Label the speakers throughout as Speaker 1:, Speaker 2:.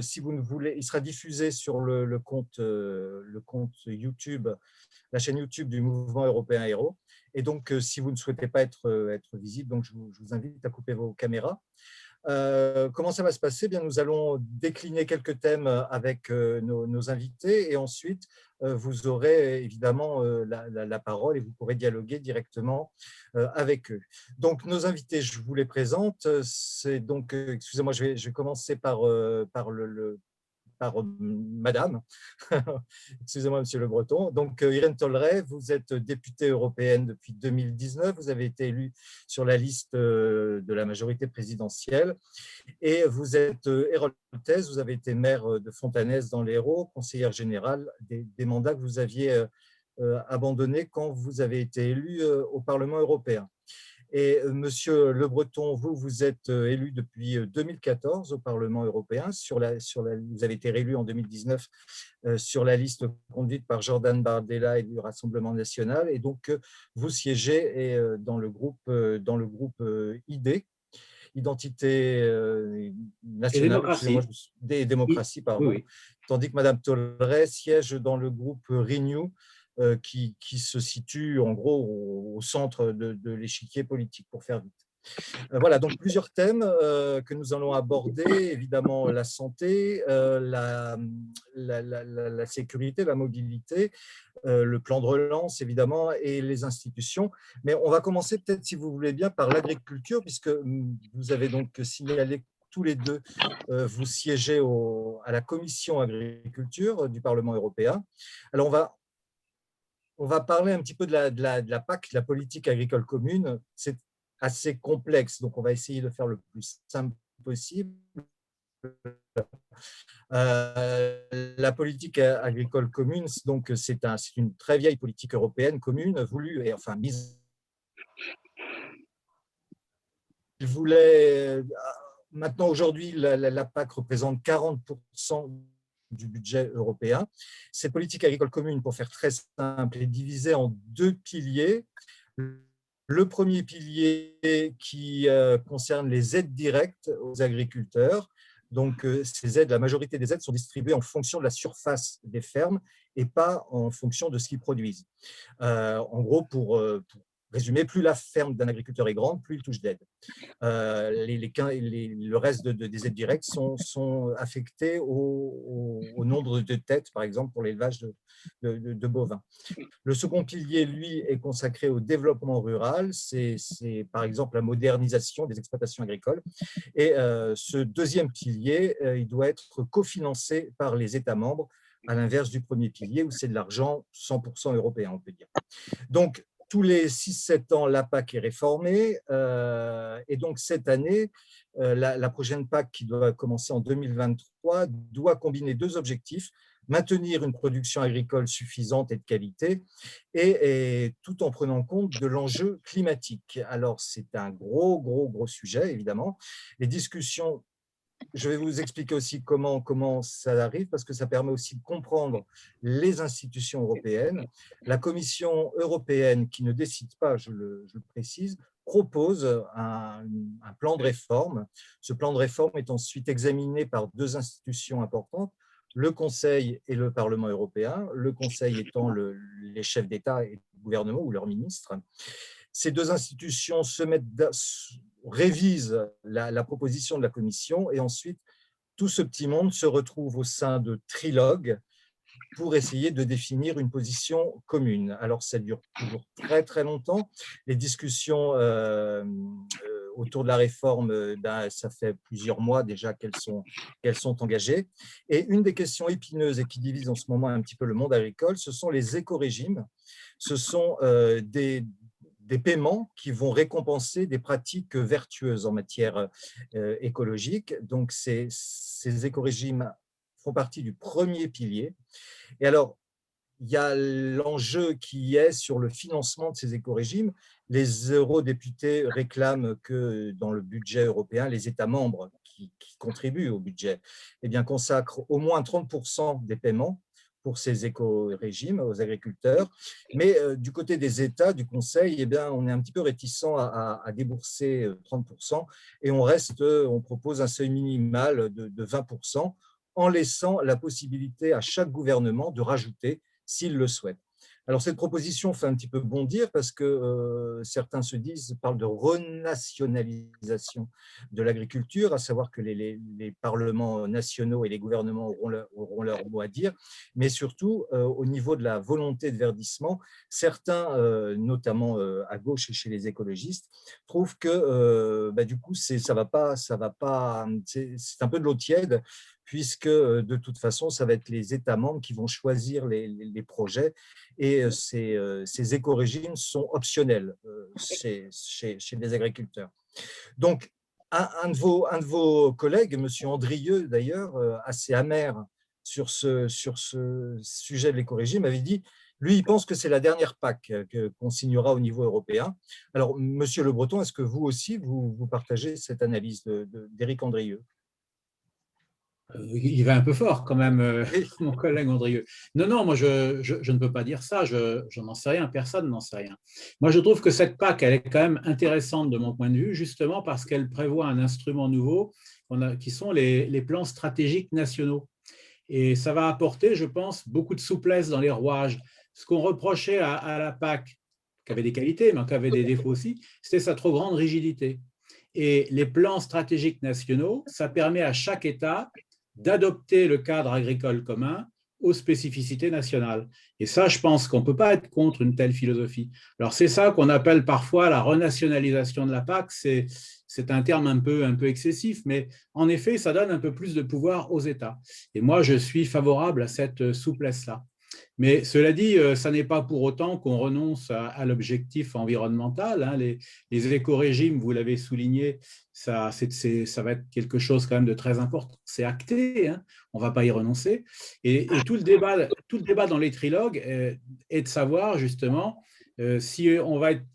Speaker 1: si vous ne voulez, il sera diffusé sur le compte YouTube, la chaîne YouTube du Mouvement européen Héros. Et donc, si vous ne souhaitez pas être visible, donc je vous invite à couper vos caméras. Comment ça va se passer? Bien, nous allons décliner quelques thèmes avec nos invités et ensuite vous aurez évidemment la parole et vous pourrez dialoguer directement avec eux. Donc nos invités, je vous les présente. C'est donc, excusez-moi, je vais commencer par Madame. Excusez-moi, Monsieur Le Breton. Donc, Irène Tolleret, vous êtes députée européenne depuis 2019. Vous avez été élue sur la liste de la majorité présidentielle. Et vous êtes héroltaise. Vous avez été maire de Fontanes dans l'Hérault, conseillère générale, des mandats que vous aviez abandonnés quand vous avez été élu au Parlement européen. Et Monsieur Le Breton, vous êtes élu depuis 2014 au Parlement européen. Vous avez été réélu en 2019 sur la liste conduite par Jordan Bardella et du Rassemblement national. Et donc, vous siégez dans le groupe ID, Identité
Speaker 2: Et
Speaker 1: nationale, excusez-moi,
Speaker 2: démocratie.
Speaker 1: des
Speaker 2: Oui,
Speaker 1: démocraties, pardon,
Speaker 2: oui.
Speaker 1: tandis que Madame Tolleret siège dans le groupe Renew, qui se situe en gros au centre de l'échiquier politique, pour faire vite. Voilà, donc plusieurs thèmes que nous allons aborder, évidemment la santé, la sécurité, la mobilité, le plan de relance, évidemment, et les institutions. Mais on va commencer peut-être, si vous voulez bien, par l'agriculture, puisque vous avez donc signalé tous les deux, vous siégez à la Commission agriculture du Parlement européen. Alors, on va parler un petit peu de la PAC, de la politique agricole commune. C'est assez complexe, donc on va essayer de faire le plus simple possible. La politique agricole commune, donc c'est une très vieille politique européenne commune, voulue et enfin mise. Il voulait, maintenant aujourd'hui, la PAC représente 40% du budget européen. Cette politique agricole commune, pour faire très simple, est divisée en deux piliers. Le premier pilier qui concerne les aides directes aux agriculteurs. Donc, ces aides, la majorité des aides sont distribuées en fonction de la surface des fermes et pas en fonction de ce qu'ils produisent. En gros, pour résumer, plus la ferme d'un agriculteur est grande, plus il touche d'aide. Le reste des aides directes sont affectées au nombre de têtes, par exemple, pour l'élevage de bovins. Le second pilier, lui, est consacré au développement rural. C'est par exemple la modernisation des exploitations agricoles. Et ce deuxième pilier, il doit être cofinancé par les États membres, à l'inverse du premier pilier, où c'est de l'argent 100% européen, on peut dire. Donc, tous les 6-7 ans, la PAC est réformée. Et donc, cette année, la prochaine PAC, qui doit commencer en 2023, doit combiner deux objectifs: maintenir une production agricole suffisante et de qualité, et tout en prenant compte de l'enjeu climatique. Alors, c'est un gros sujet, évidemment. Les discussions, je vais vous expliquer aussi comment ça arrive, parce que ça permet aussi de comprendre les institutions européennes. La Commission européenne, qui ne décide pas, je le précise, propose un plan de réforme. Ce plan de réforme est ensuite examiné par deux institutions importantes, le Conseil et le Parlement européen, le Conseil étant les chefs d'État et de gouvernement ou leurs ministres. Ces deux institutions révisent la proposition de la Commission, et ensuite, tout ce petit monde se retrouve au sein de trilogues pour essayer de définir une position commune. Alors, ça dure toujours très longtemps. Les discussions autour de la réforme, ça fait plusieurs mois déjà qu'elles sont engagées. Et une des questions épineuses et qui divise en ce moment un petit peu le monde agricole, ce sont les écorégimes. Ce sont des paiements qui vont récompenser des pratiques vertueuses en matière écologique. Donc, ces écorégimes font partie du premier pilier. Et alors, il y a l'enjeu qui est sur le financement de ces écorégimes. Les eurodéputés réclament que dans le budget européen, les États membres qui contribuent au budget, eh bien, consacrent au moins 30% des paiements pour ces éco-régimes aux agriculteurs. Mais du côté des États, du Conseil, eh bien, on est un petit peu réticent à débourser 30% et on propose un seuil minimal de 20% en laissant la possibilité à chaque gouvernement de rajouter s'il le souhaite. Alors, cette proposition fait un petit peu bondir parce que certains parlent de renationalisation de l'agriculture, à savoir que les parlements nationaux et les gouvernements auront leur mot à dire, mais surtout au niveau de la volonté de verdissement, certains, notamment à gauche et chez les écologistes, trouvent que du coup, ça va pas, c'est un peu de l'eau tiède, puisque de toute façon, ça va être les États membres qui vont choisir les projets et ces éco-régimes sont optionnels chez les agriculteurs. Donc, un de vos collègues, M. Andrieux, d'ailleurs, assez amer sur ce sujet de l'éco-régime, avait dit, lui, il pense que c'est la dernière PAC qu'on signera au niveau européen. Alors, M. Le Breton, est-ce que vous aussi, vous partagez cette analyse d'Éric Andrieux?
Speaker 2: Il va un peu fort quand même,
Speaker 1: Oui.
Speaker 2: mon collègue Andrieux. Non, non, moi je ne peux pas dire ça, je n'en sais rien, personne n'en sait rien. Moi je trouve que cette PAC, elle est quand même intéressante de mon point de vue, justement parce qu'elle prévoit un instrument nouveau qui sont les plans stratégiques nationaux. Et ça va apporter, je pense, beaucoup de souplesse dans les rouages. Ce qu'on reprochait à la PAC, qui avait des qualités, mais qui avait des défauts aussi, c'était sa trop grande rigidité. Et les plans stratégiques nationaux, ça permet à chaque État d'adopter le cadre agricole commun aux spécificités nationales. Et ça, je pense qu'on ne peut pas être contre une telle philosophie. Alors, c'est ça qu'on appelle parfois la renationalisation de la PAC. C'est un terme un peu excessif, mais en effet, ça donne un peu plus de pouvoir aux États. Et moi, je suis favorable à cette souplesse-là. Mais cela dit, ça n'est pas pour autant qu'on renonce à l'objectif environnemental. Hein. Les éco-régimes, vous l'avez souligné, ça va être quelque chose quand même de très important. C'est acté, hein. On ne va pas y renoncer. Et tout le débat dans les trilogues est de savoir justement si on va être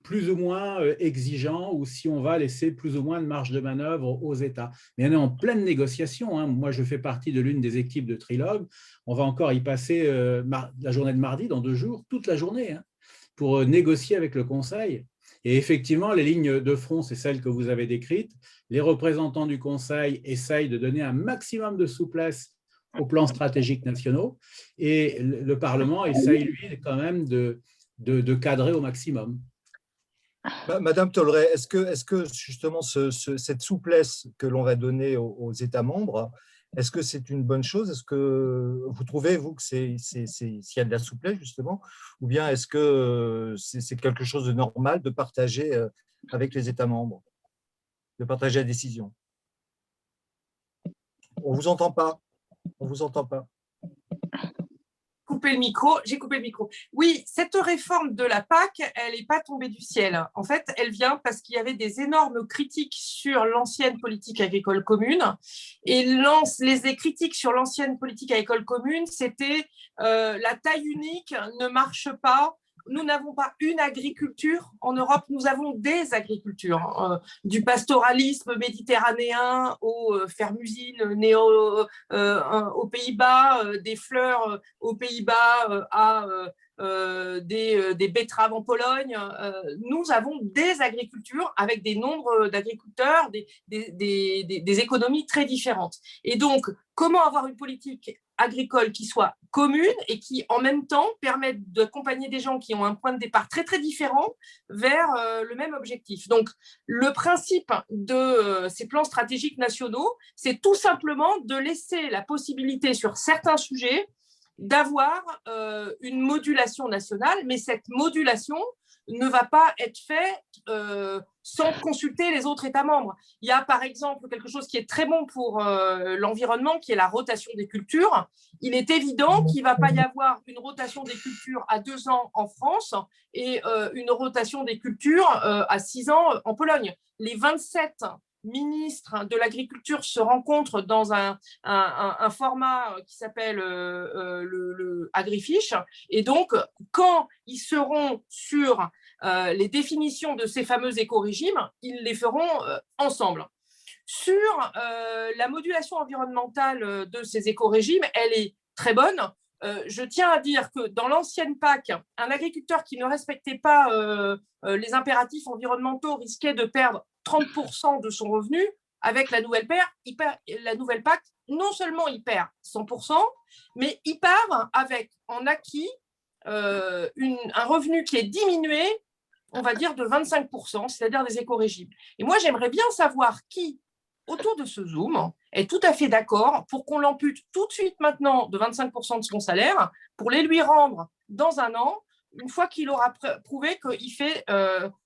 Speaker 2: plus ou moins exigeant ou si on va laisser plus ou moins de marge de manœuvre aux États. Mais on est en pleine négociation. Hein. Moi, je fais partie de l'une des équipes de trilogue. On va encore y passer la journée de mardi, dans 2 jours, toute la journée, hein, pour négocier avec le Conseil. Et effectivement, les lignes de front, c'est celles que vous avez décrites. Les représentants du Conseil essayent de donner un maximum de souplesse aux plans stratégiques nationaux et le Parlement essaye, lui, quand même de cadrer au maximum.
Speaker 1: Madame Tolleret, est-ce que justement cette souplesse que l'on va donner aux États membres, est-ce que c'est une bonne chose? Est-ce que vous trouvez, vous, que s'il y a de la souplesse, justement, ou bien est-ce que c'est quelque chose de normal de partager avec les États membres, de partager la décision? On ne vous entend pas. On vous entend pas.
Speaker 3: Couper le micro, j'ai coupé le micro. Oui, cette réforme de la PAC, elle n'est pas tombée du ciel. En fait, elle vient parce qu'il y avait des énormes critiques sur l'ancienne politique agricole commune. Et les critiques sur l'ancienne politique agricole commune, c'était la taille unique ne marche pas. Nous n'avons pas une agriculture en Europe, nous avons des agricultures, du pastoralisme méditerranéen aux fermes-usines aux Pays-Bas, des fleurs aux Pays-Bas à des betteraves en Pologne. Nous avons des agricultures avec des nombres d'agriculteurs, des économies très différentes. Et donc, comment avoir une politique agricole qui soit commune et qui, en même temps, permette d'accompagner des gens qui ont un point de départ très, très différent vers le même objectif. Donc, le principe de ces plans stratégiques nationaux, c'est tout simplement de laisser la possibilité sur certains sujets d'avoir une modulation nationale, mais cette modulation ne va pas être faite sans consulter les autres États membres. Il y a par exemple quelque chose qui est très bon pour l'environnement, qui est la rotation des cultures. Il est évident qu'il ne va pas y avoir une rotation des cultures à 2 ans en France et une rotation des cultures à 6 ans en Pologne. Les 27 ministres de l'agriculture se rencontrent dans un format qui s'appelle le AgriFish. Et donc, quand ils seront sur les définitions de ces fameux éco-régimes, ils les feront ensemble. Sur la modulation environnementale de ces éco-régimes, elle est très bonne. je tiens à dire que dans l'ancienne PAC, un agriculteur qui ne respectait pas les impératifs environnementaux risquait de perdre 30% de son revenu. Avec la nouvelle PAC, non seulement il perd 100%, mais il part avec en acquis un revenu qui est diminué, on va dire, de 25%, c'est-à-dire des éco-régimes. Et moi, j'aimerais bien savoir qui, autour de ce Zoom, est tout à fait d'accord pour qu'on l'ampute tout de suite maintenant de 25% de son salaire pour les lui rendre dans un an, une fois qu'il aura prouvé qu'il fait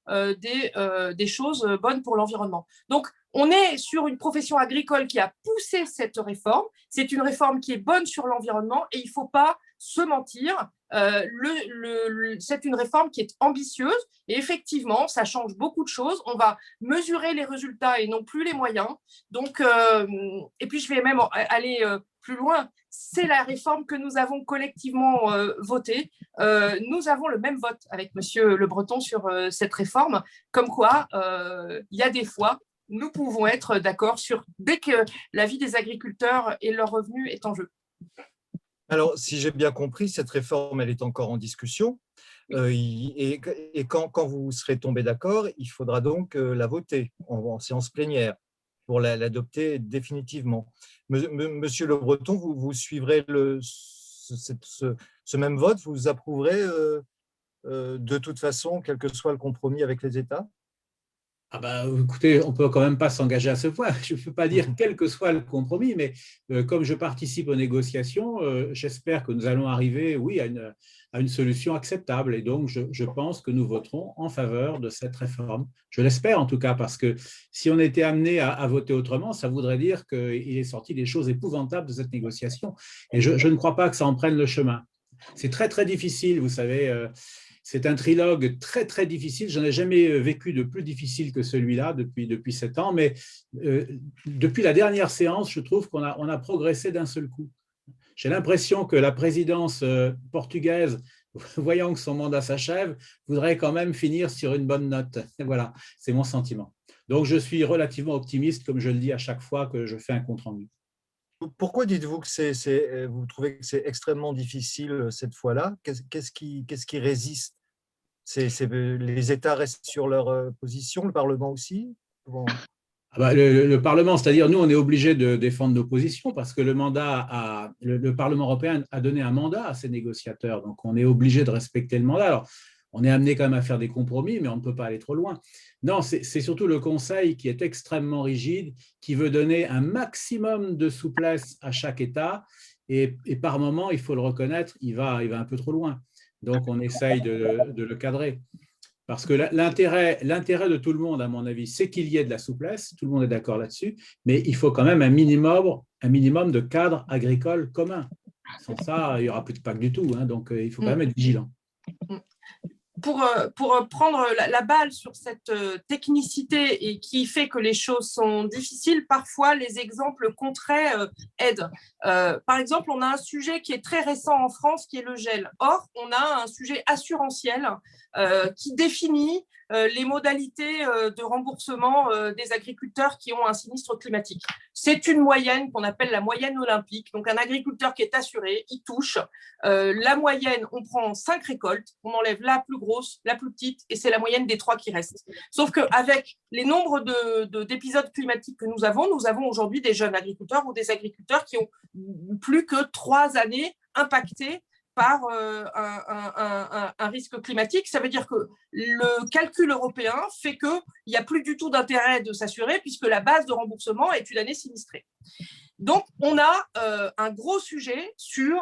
Speaker 3: des choses bonnes pour l'environnement. Donc, on est sur une profession agricole qui a poussé cette réforme. C'est une réforme qui est bonne sur l'environnement et il ne faut pas se mentir. C'est une réforme qui est ambitieuse et effectivement, ça change beaucoup de choses. On va mesurer les résultats et non plus les moyens. Donc, et puis, je vais même aller plus loin. C'est la réforme que nous avons collectivement votée. Nous avons le même vote avec Monsieur Le Breton sur cette réforme, comme quoi il y a des fois nous pouvons être d'accord sur dès que la vie des agriculteurs et leur revenu est en jeu.
Speaker 1: Alors, si j'ai bien compris, cette réforme, elle est encore en discussion. Et quand vous serez tombé d'accord, il faudra donc la voter en séance plénière pour l'adopter définitivement. Monsieur Le Breton, vous suivrez ce même vote, vous approuverez de toute façon, quel que soit le compromis avec les États?
Speaker 2: Ah bah, écoutez, on ne peut quand même pas s'engager à ce point. Je ne peux pas dire quel que soit le compromis, mais comme je participe aux négociations, j'espère que nous allons arriver, oui, à une solution acceptable. Et donc, je pense que nous voterons en faveur de cette réforme. Je l'espère en tout cas, parce que si on était amené à voter autrement, ça voudrait dire qu'il est sorti des choses épouvantables de cette négociation. Et je ne crois pas que ça en prenne le chemin. C'est très, très difficile, vous savez. C'est un trilogue très, très difficile. Je n'ai jamais vécu de plus difficile que celui-là depuis 7 ans. Mais depuis la dernière séance, je trouve qu'on a progressé d'un seul coup. J'ai l'impression que la présidence portugaise, voyant que son mandat s'achève, voudrait quand même finir sur une bonne note. Et voilà, c'est mon sentiment. Donc, je suis relativement optimiste, comme je le dis à chaque fois que je fais un compte-rendu.
Speaker 1: Pourquoi dites-vous que vous trouvez que c'est extrêmement difficile cette fois-là? Qu'est-ce qui résiste? Les États restent sur leur position, le Parlement aussi?
Speaker 2: Ah bah, le Parlement, c'est-à-dire nous, on est obligé de défendre nos positions parce que le Parlement européen a donné un mandat à ces négociateurs, donc on est obligé de respecter le mandat. Alors, on est amené quand même à faire des compromis, mais on ne peut pas aller trop loin. Non, c'est surtout le Conseil qui est extrêmement rigide, qui veut donner un maximum de souplesse à chaque État, et par moment, il faut le reconnaître, il va un peu trop loin. Donc, on essaye de le cadrer. Parce que l'intérêt de tout le monde, à mon avis, c'est qu'il y ait de la souplesse, tout le monde est d'accord là-dessus, mais il faut quand même un minimum de cadre agricole commun. Sans ça, il n'y aura plus de PAC du tout, hein, donc il faut quand même être vigilant.
Speaker 3: Pour prendre la balle sur cette technicité et qui fait que les choses sont difficiles, parfois les exemples concrets aident. Par exemple, on a un sujet qui est très récent en France, qui est le gel. Or, on a un sujet assurantiel qui définit les modalités de remboursement des agriculteurs qui ont un sinistre climatique. C'est une moyenne qu'on appelle la moyenne olympique. Donc, un agriculteur qui est assuré, il touche. La moyenne, on prend 5 récoltes, on enlève la plus grosse, la plus petite, et c'est la moyenne des 3 qui restent. Sauf qu'avec les nombres d'épisodes climatiques que nous avons aujourd'hui des jeunes agriculteurs ou des agriculteurs qui ont plus que 3 années impactées par un risque climatique. Ça veut dire que le calcul européen fait qu'il n'y a plus du tout d'intérêt de s'assurer puisque la base de remboursement est une année sinistrée. Donc, on a un gros sujet sur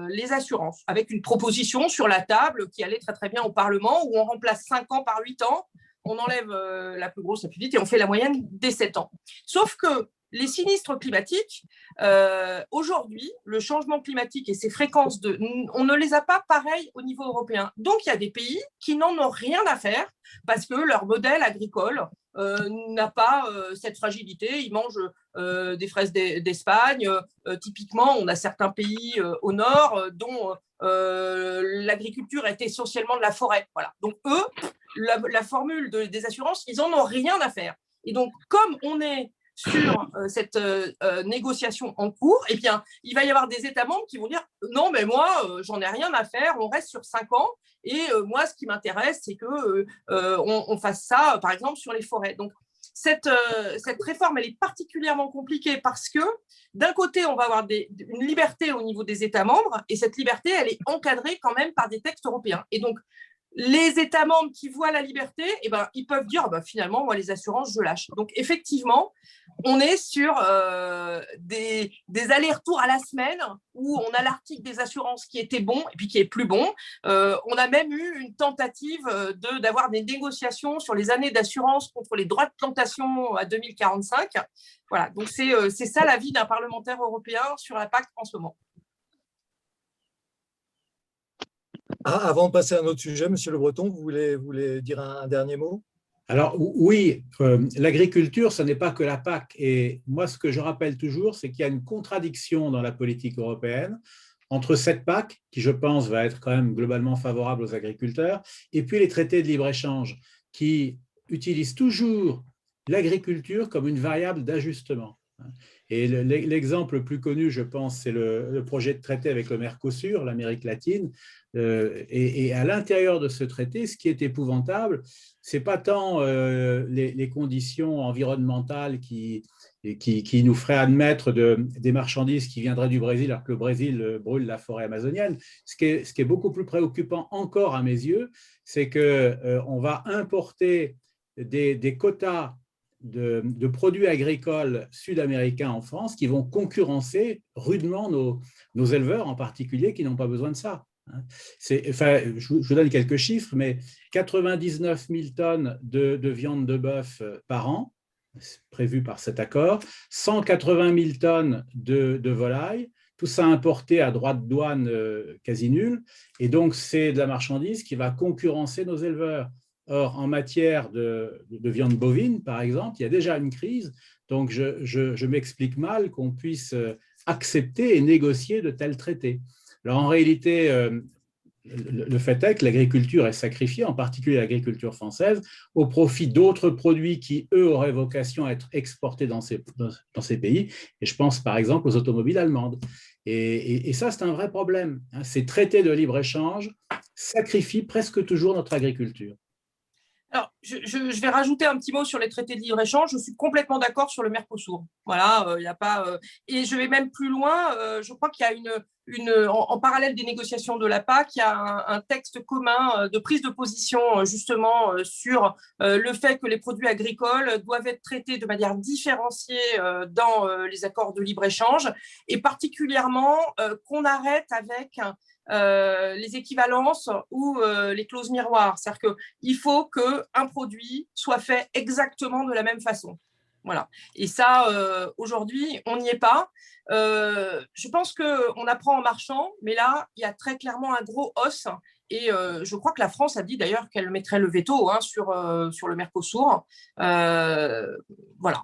Speaker 3: les assurances, avec une proposition sur la table qui allait très très bien au Parlement, où on remplace 5 ans par 8 ans, on enlève la plus grosse, la plus vite, et on fait la moyenne des 7 ans. Sauf que les sinistres climatiques, aujourd'hui, le changement climatique et ses fréquences, on ne les a pas pareilles au niveau européen. Donc, il y a des pays qui n'en ont rien à faire parce que leur modèle agricole n'a pas cette fragilité. Ils mangent des fraises d'Espagne. Typiquement, on a certains pays au nord dont l'agriculture est essentiellement de la forêt. Voilà. Donc, eux, la formule des assurances, ils n'en ont rien à faire. Et donc, comme on est sur cette négociation en cours, et bien, il va y avoir des États membres qui vont dire « Non, mais moi, j'en ai rien à faire, on reste sur 5 ans, et moi, ce qui m'intéresse, c'est qu'on fasse ça, par exemple, sur les forêts. » Donc, cette réforme, elle est particulièrement compliquée parce que, d'un côté, on va avoir une liberté au niveau des États membres, et cette liberté, elle est encadrée quand même par des textes européens. Et donc, les États membres qui voient la liberté, eh ben, ils peuvent dire finalement, moi, les assurances, je lâche. Donc, effectivement, on est sur des allers-retours à la semaine où on a l'article des assurances qui était bon et puis qui est plus bon. On a même eu une tentative d'avoir des négociations sur les années d'assurance contre les droits de plantation à 2045. Voilà, donc c'est ça la vie d'un parlementaire européen sur la PAC en ce moment.
Speaker 1: Avant de passer à un autre sujet, Monsieur Le Breton, vous voulez dire un dernier mot?
Speaker 2: Alors oui, l'agriculture, ce n'est pas que la PAC. Et moi, ce que je rappelle toujours, c'est qu'il y a une contradiction dans la politique européenne entre cette PAC, qui je pense va être quand même globalement favorable aux agriculteurs, et puis les traités de libre-échange, qui utilisent toujours l'agriculture comme une variable d'ajustement. Et l'exemple le plus connu, je pense, c'est le projet de traité avec le Mercosur, l'Amérique latine. Et à l'intérieur de ce traité, ce qui est épouvantable, ce n'est pas tant les conditions environnementales qui nous feraient admettre des marchandises qui viendraient du Brésil alors que le Brésil brûle la forêt amazonienne. Ce qui est beaucoup plus préoccupant encore à mes yeux, c'est qu'on va importer des quotas de produits agricoles sud-américains en France qui vont concurrencer rudement nos éleveurs en particulier qui n'ont pas besoin de ça. Je vous donne quelques chiffres, mais 99 000 tonnes de viande de bœuf par an, prévu par cet accord, 180 000 tonnes de volailles, tout ça importé à droit de douane quasi nul, et donc c'est de la marchandise qui va concurrencer nos éleveurs. Or, en matière de viande bovine, par exemple, il y a déjà une crise, donc je m'explique mal qu'on puisse accepter et négocier de tels traités. Alors, en réalité, le fait est que l'agriculture est sacrifiée, en particulier l'agriculture française, au profit d'autres produits qui, eux, auraient vocation à être exportés dans ces pays. Et je pense, par exemple, aux automobiles allemandes. Et ça, c'est un vrai problème. Ces traités de libre-échange sacrifient presque toujours notre agriculture.
Speaker 3: Alors, je vais rajouter un petit mot sur les traités de libre-échange. Je suis complètement d'accord sur le Mercosur. Voilà, y a pas, et je vais même plus loin. Je crois qu'il y a en parallèle des négociations de la PAC, il y a un texte commun de prise de position justement sur le fait que les produits agricoles doivent être traités de manière différenciée dans les accords de libre-échange, et particulièrement qu'on arrête avec les équivalences ou les clauses miroirs. C'est-à-dire qu'il faut qu'un produit soit fait exactement de la même façon. Voilà. Et ça, aujourd'hui, on n'y est pas. Je pense qu'on apprend en marchant, mais là, il y a très clairement un gros os. Et je crois que la France a dit d'ailleurs qu'elle mettrait le veto sur le Mercosur. Voilà.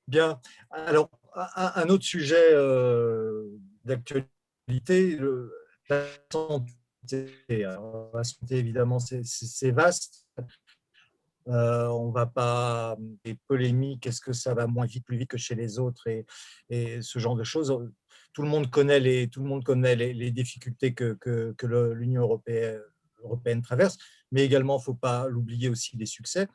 Speaker 1: Bien. Alors, un autre sujet d'actualité, la santé. Alors, la santé, évidemment, c'est vaste. On ne va pas des polémiques, est-ce que ça va moins vite, plus vite que chez les autres et ce genre de choses. Tout le monde connaît les difficultés que l'Union européenne traverse, mais également, il ne faut pas l'oublier aussi, les succès.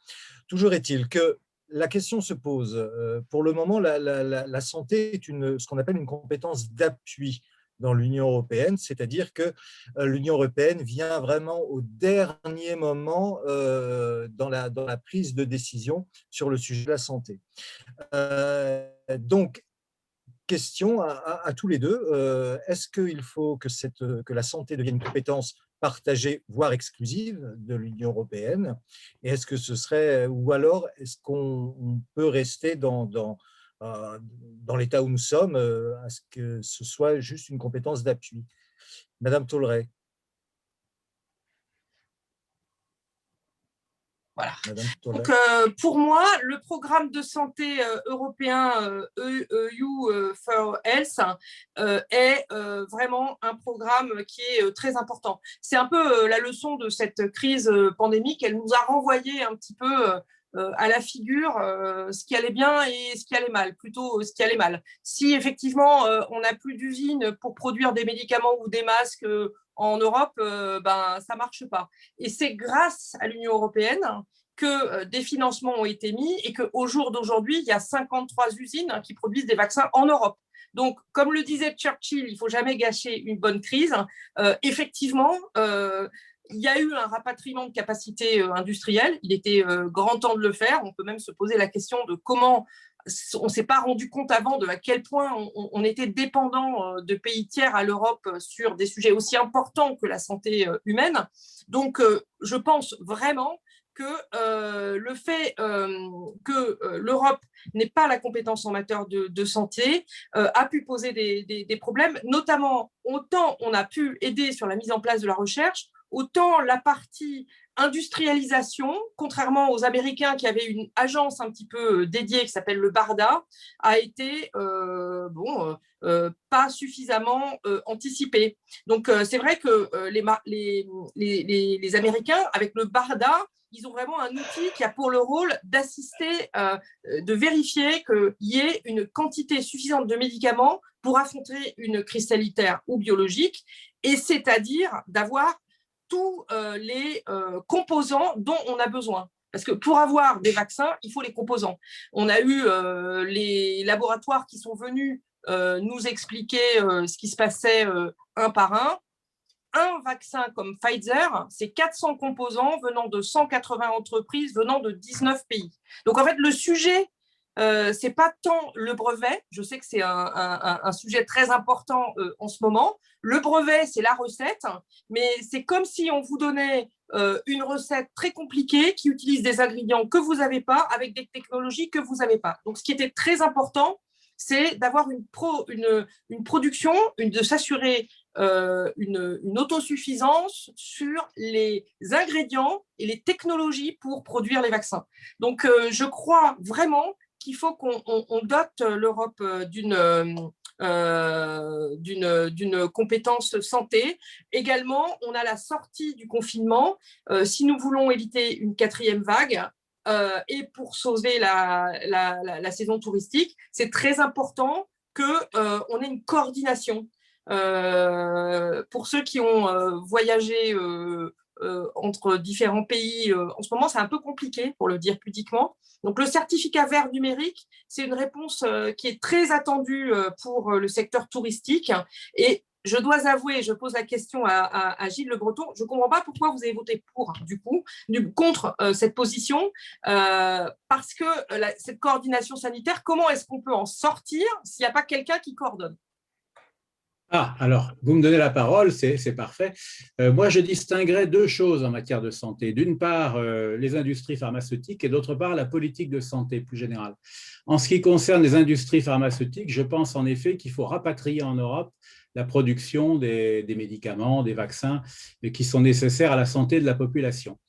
Speaker 1: Toujours est-il que la question se pose. Pour le moment, la santé est ce qu'on appelle une compétence d'appui dans l'Union européenne, c'est-à-dire que l'Union européenne vient vraiment au dernier moment dans la prise de décision sur le sujet de la santé. Donc, question à tous les deux, est-ce qu'il faut que la santé devienne une compétence partagée, voire exclusive de l'Union européenne? Et est-ce que ce serait, ou alors est-ce qu'on peut rester dans l'état où nous sommes, à ce que ce soit juste une compétence d'appui? Madame Tholeret.
Speaker 3: Voilà. Donc, pour moi, le programme de santé européen EU for Health est vraiment un programme qui est très important. C'est un peu la leçon de cette crise pandémique. Elle nous a renvoyé un petit peu à la figure ce qui allait bien et ce qui allait mal, plutôt ce qui allait mal. Si effectivement on n'a plus d'usines pour produire des médicaments ou des masques en Europe, ça ne marche pas. Et c'est grâce à l'Union européenne que des financements ont été mis et qu'au jour d'aujourd'hui, il y a 53 usines qui produisent des vaccins en Europe. Donc, comme le disait Churchill, il ne faut jamais gâcher une bonne crise. Effectivement, il y a eu un rapatriement de capacités industrielles. Il était grand temps de le faire. On peut même se poser la question de comment on ne s'est pas rendu compte avant de à quel point on était dépendant de pays tiers à l'Europe sur des sujets aussi importants que la santé humaine. Donc, je pense vraiment que le fait que l'Europe n'ait pas la compétence en matière de santé a pu poser des problèmes, notamment autant on a pu aider sur la mise en place de la recherche, autant la partie industrialisation, contrairement aux Américains qui avaient une agence un petit peu dédiée qui s'appelle le BARDA, a été pas suffisamment anticipée. Donc c'est vrai que les Américains, avec le BARDA, ils ont vraiment un outil qui a pour le rôle d'assister, de vérifier qu'il y ait une quantité suffisante de médicaments pour affronter une crise sanitaire ou biologique, et c'est-à-dire d'avoir tous les composants dont on a besoin. Parce que pour avoir des vaccins, il faut les composants. On a eu les laboratoires qui sont venus nous expliquer ce qui se passait un par un. Un vaccin comme Pfizer, c'est 400 composants venant de 180 entreprises, venant de 19 pays. Donc, en fait, le sujet, ce n'est pas tant le brevet. Je sais que c'est un sujet très important en ce moment. Le brevet, c'est la recette, mais c'est comme si on vous donnait une recette très compliquée qui utilise des ingrédients que vous n'avez pas avec des technologies que vous n'avez pas. Donc, ce qui était très important, c'est d'avoir une production, de s'assurer une autosuffisance sur les ingrédients et les technologies pour produire les vaccins. Donc, je crois vraiment qu'il faut qu'on dote l'Europe d'une compétence santé. Également, on a la sortie du confinement. Si nous voulons éviter une 4e vague, et pour sauver la saison touristique, c'est très important qu'on ait une coordination. Pour ceux qui ont voyagé entre différents pays, en ce moment, c'est un peu compliqué, pour le dire pudiquement. Donc, le certificat vert numérique, c'est une réponse qui est très attendue pour le secteur touristique. Et je dois avouer, je pose la question à Gilles Le Breton, je ne comprends pas pourquoi vous avez voté contre cette position, parce que cette coordination sanitaire, comment est-ce qu'on peut en sortir s'il n'y a pas quelqu'un qui coordonne ?
Speaker 2: Ah, alors, vous me donnez la parole, c'est parfait. Moi, je distinguerais deux choses en matière de santé. D'une part, les industries pharmaceutiques et d'autre part, la politique de santé plus générale. En ce qui concerne les industries pharmaceutiques, je pense en effet qu'il faut rapatrier en Europe la production des médicaments, des vaccins qui sont nécessaires à la santé de la population.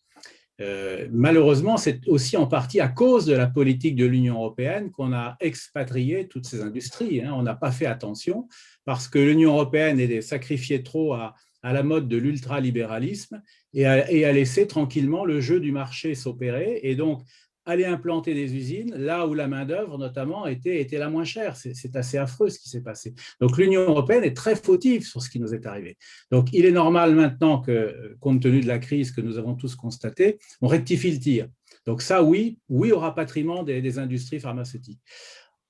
Speaker 2: Malheureusement, c'est aussi en partie à cause de la politique de l'Union européenne qu'on a expatrié toutes ces industries. On n'a pas fait attention parce que l'Union européenne est sacrifiée trop à la mode de l'ultralibéralisme et a laissé tranquillement le jeu du marché s'opérer et donc aller implanter des usines là où la main-d'œuvre, notamment, était la moins chère. C'est assez affreux ce qui s'est passé. Donc, l'Union européenne est très fautive sur ce qui nous est arrivé. Donc, il est normal maintenant que, compte tenu de la crise que nous avons tous constatée, on rectifie le tir. Donc, ça, oui au rapatriement des industries pharmaceutiques.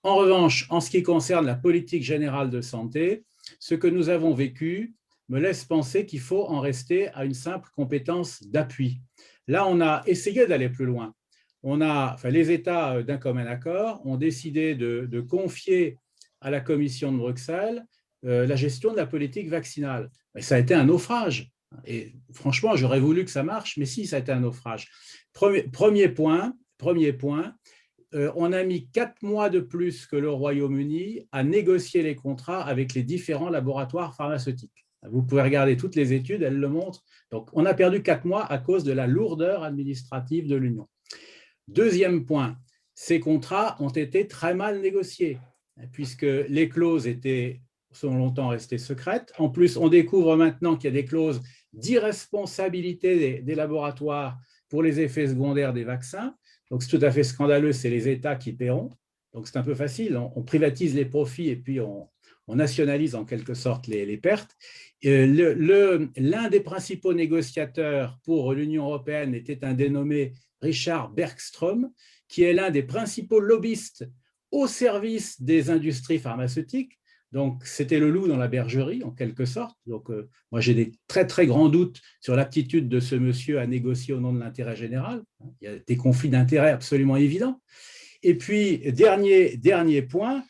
Speaker 2: En revanche, en ce qui concerne la politique générale de santé, ce que nous avons vécu me laisse penser qu'il faut en rester à une simple compétence d'appui. Là, on a essayé d'aller plus loin. Les États, d'un commun accord, ont décidé de confier à la Commission de Bruxelles la gestion de la politique vaccinale. Mais ça a été un naufrage. Et franchement, j'aurais voulu que ça marche, mais si, ça a été un naufrage. Premier point, on a mis 4 mois de plus que le Royaume-Uni à négocier les contrats avec les différents laboratoires pharmaceutiques. Vous pouvez regarder toutes les études, elles le montrent. Donc, on a perdu 4 mois à cause de la lourdeur administrative de l'Union. Deuxième point, ces contrats ont été très mal négociés, puisque les clauses sont longtemps restées secrètes. En plus, on découvre maintenant qu'il y a des clauses d'irresponsabilité des laboratoires pour les effets secondaires des vaccins. Donc, c'est tout à fait scandaleux, c'est les États qui paieront. Donc, c'est un peu facile. On privatise les profits et puis on nationalise en quelque sorte les pertes. L'un des principaux négociateurs pour l'Union européenne était un dénommé Richard Bergström, qui est l'un des principaux lobbyistes au service des industries pharmaceutiques. Donc, c'était le loup dans la bergerie, en quelque sorte. Donc, moi, j'ai des très, très grands doutes sur l'aptitude de ce monsieur à négocier au nom de l'intérêt général. Il y a des conflits d'intérêts absolument évidents. Et puis, dernier point,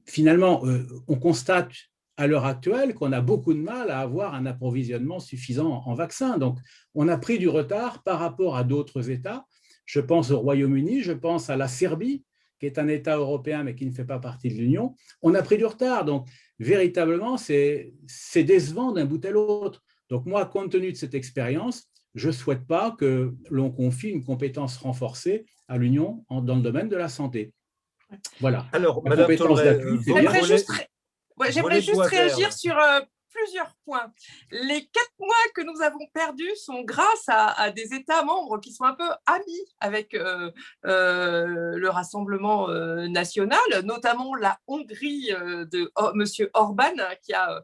Speaker 2: finalement, on constate à l'heure actuelle qu'on a beaucoup de mal à avoir un approvisionnement suffisant en vaccins. Donc, on a pris du retard par rapport à d'autres États. Je pense au Royaume-Uni, je pense à la Serbie, qui est un État européen mais qui ne fait pas partie de l'Union. On a pris du retard. Donc, véritablement, c'est décevant d'un bout à l'autre. Donc, moi, compte tenu de cette expérience, je ne souhaite pas que l'on confie une compétence renforcée à l'Union dans le domaine de la santé. Voilà.
Speaker 1: Alors,
Speaker 2: La
Speaker 1: Madame
Speaker 2: compétence
Speaker 1: Tolray,
Speaker 2: d'appui, c'est bien.
Speaker 3: J'aimerais juste réagir sur plusieurs points. Les 4 mois que nous avons perdus sont grâce à des États membres qui sont un peu amis avec le Rassemblement national, notamment la Hongrie de M. Orban, qui a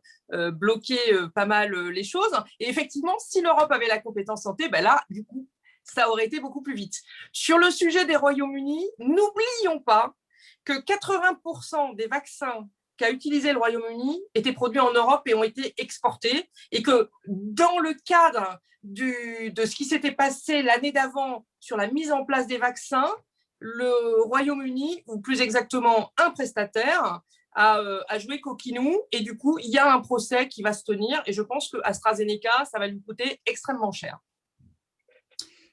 Speaker 3: bloqué pas mal les choses. Et effectivement, si l'Europe avait la compétence santé, ben là, du coup, ça aurait été beaucoup plus vite. Sur le sujet des Royaumes-Unis, n'oublions pas que 80% des vaccins qu'a utilisé le Royaume-Uni étaient produits en Europe et ont été exportés, et que dans le cadre de ce qui s'était passé l'année d'avant sur la mise en place des vaccins, le Royaume-Uni, ou plus exactement un prestataire, a joué coquinou, et du coup, il y a un procès qui va se tenir, et je pense que AstraZeneca, ça va lui coûter extrêmement cher.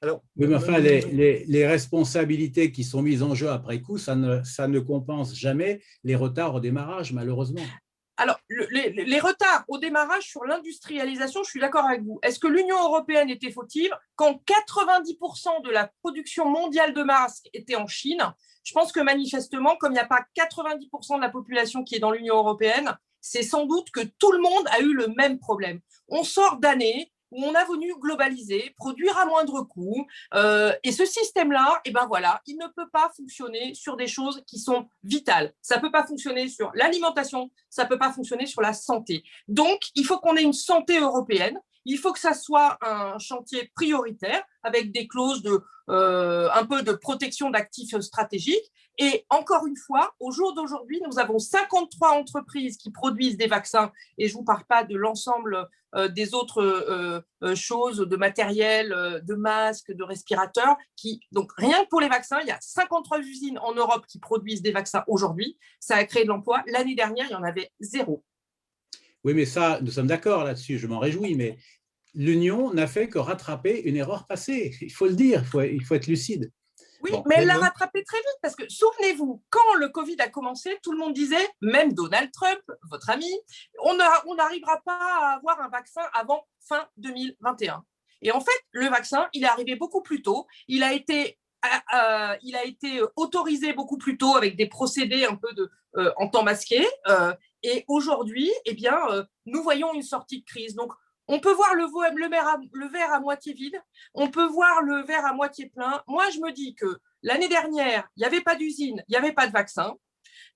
Speaker 2: Alors, mais enfin, les responsabilités qui sont mises en jeu après coup, ça ne compense jamais les retards au démarrage, malheureusement.
Speaker 3: Alors, les retards au démarrage sur l'industrialisation, je suis d'accord avec vous. Est-ce que l'Union européenne était fautive quand 90% de la production mondiale de masques était en Chine? Je pense que manifestement, comme il n'y a pas 90% de la population qui est dans l'Union européenne, c'est sans doute que tout le monde a eu le même problème. On sort d'années où on a venu globaliser, produire à moindre coût. Et ce système-là, eh ben voilà, il ne peut pas fonctionner sur des choses qui sont vitales. Ça ne peut pas fonctionner sur l'alimentation, ça ne peut pas fonctionner sur la santé. Donc, il faut qu'on ait une santé européenne. Il faut que ça soit un chantier prioritaire avec des clauses un peu de protection d'actifs stratégiques. Et encore une fois, au jour d'aujourd'hui, nous avons 53 entreprises qui produisent des vaccins, et je ne vous parle pas de l'ensemble des autres choses, de matériel, de masques, de respirateurs. Donc, rien que pour les vaccins, il y a 53 usines en Europe qui produisent des vaccins aujourd'hui. Ça a créé de l'emploi. L'année dernière, il y en avait 0.
Speaker 2: Oui, mais ça, nous sommes d'accord là-dessus, je m'en réjouis, mais l'Union n'a fait que rattraper une erreur passée. Il faut le dire, il faut être lucide.
Speaker 3: Oui, bon, mais elle l'a rattrapé très vite, parce que souvenez-vous, quand le Covid a commencé, tout le monde disait, même Donald Trump, votre ami, on n'arrivera pas à avoir un vaccin avant fin 2021. Et en fait, le vaccin, il est arrivé beaucoup plus tôt. Il a été autorisé beaucoup plus tôt avec des procédés un peu en temps masqué. Et aujourd'hui, eh bien, nous voyons une sortie de crise. Donc, on peut voir le verre à moitié vide, on peut voir le verre à moitié plein. Moi, je me dis que l'année dernière, il n'y avait pas d'usine, il n'y avait pas de vaccin,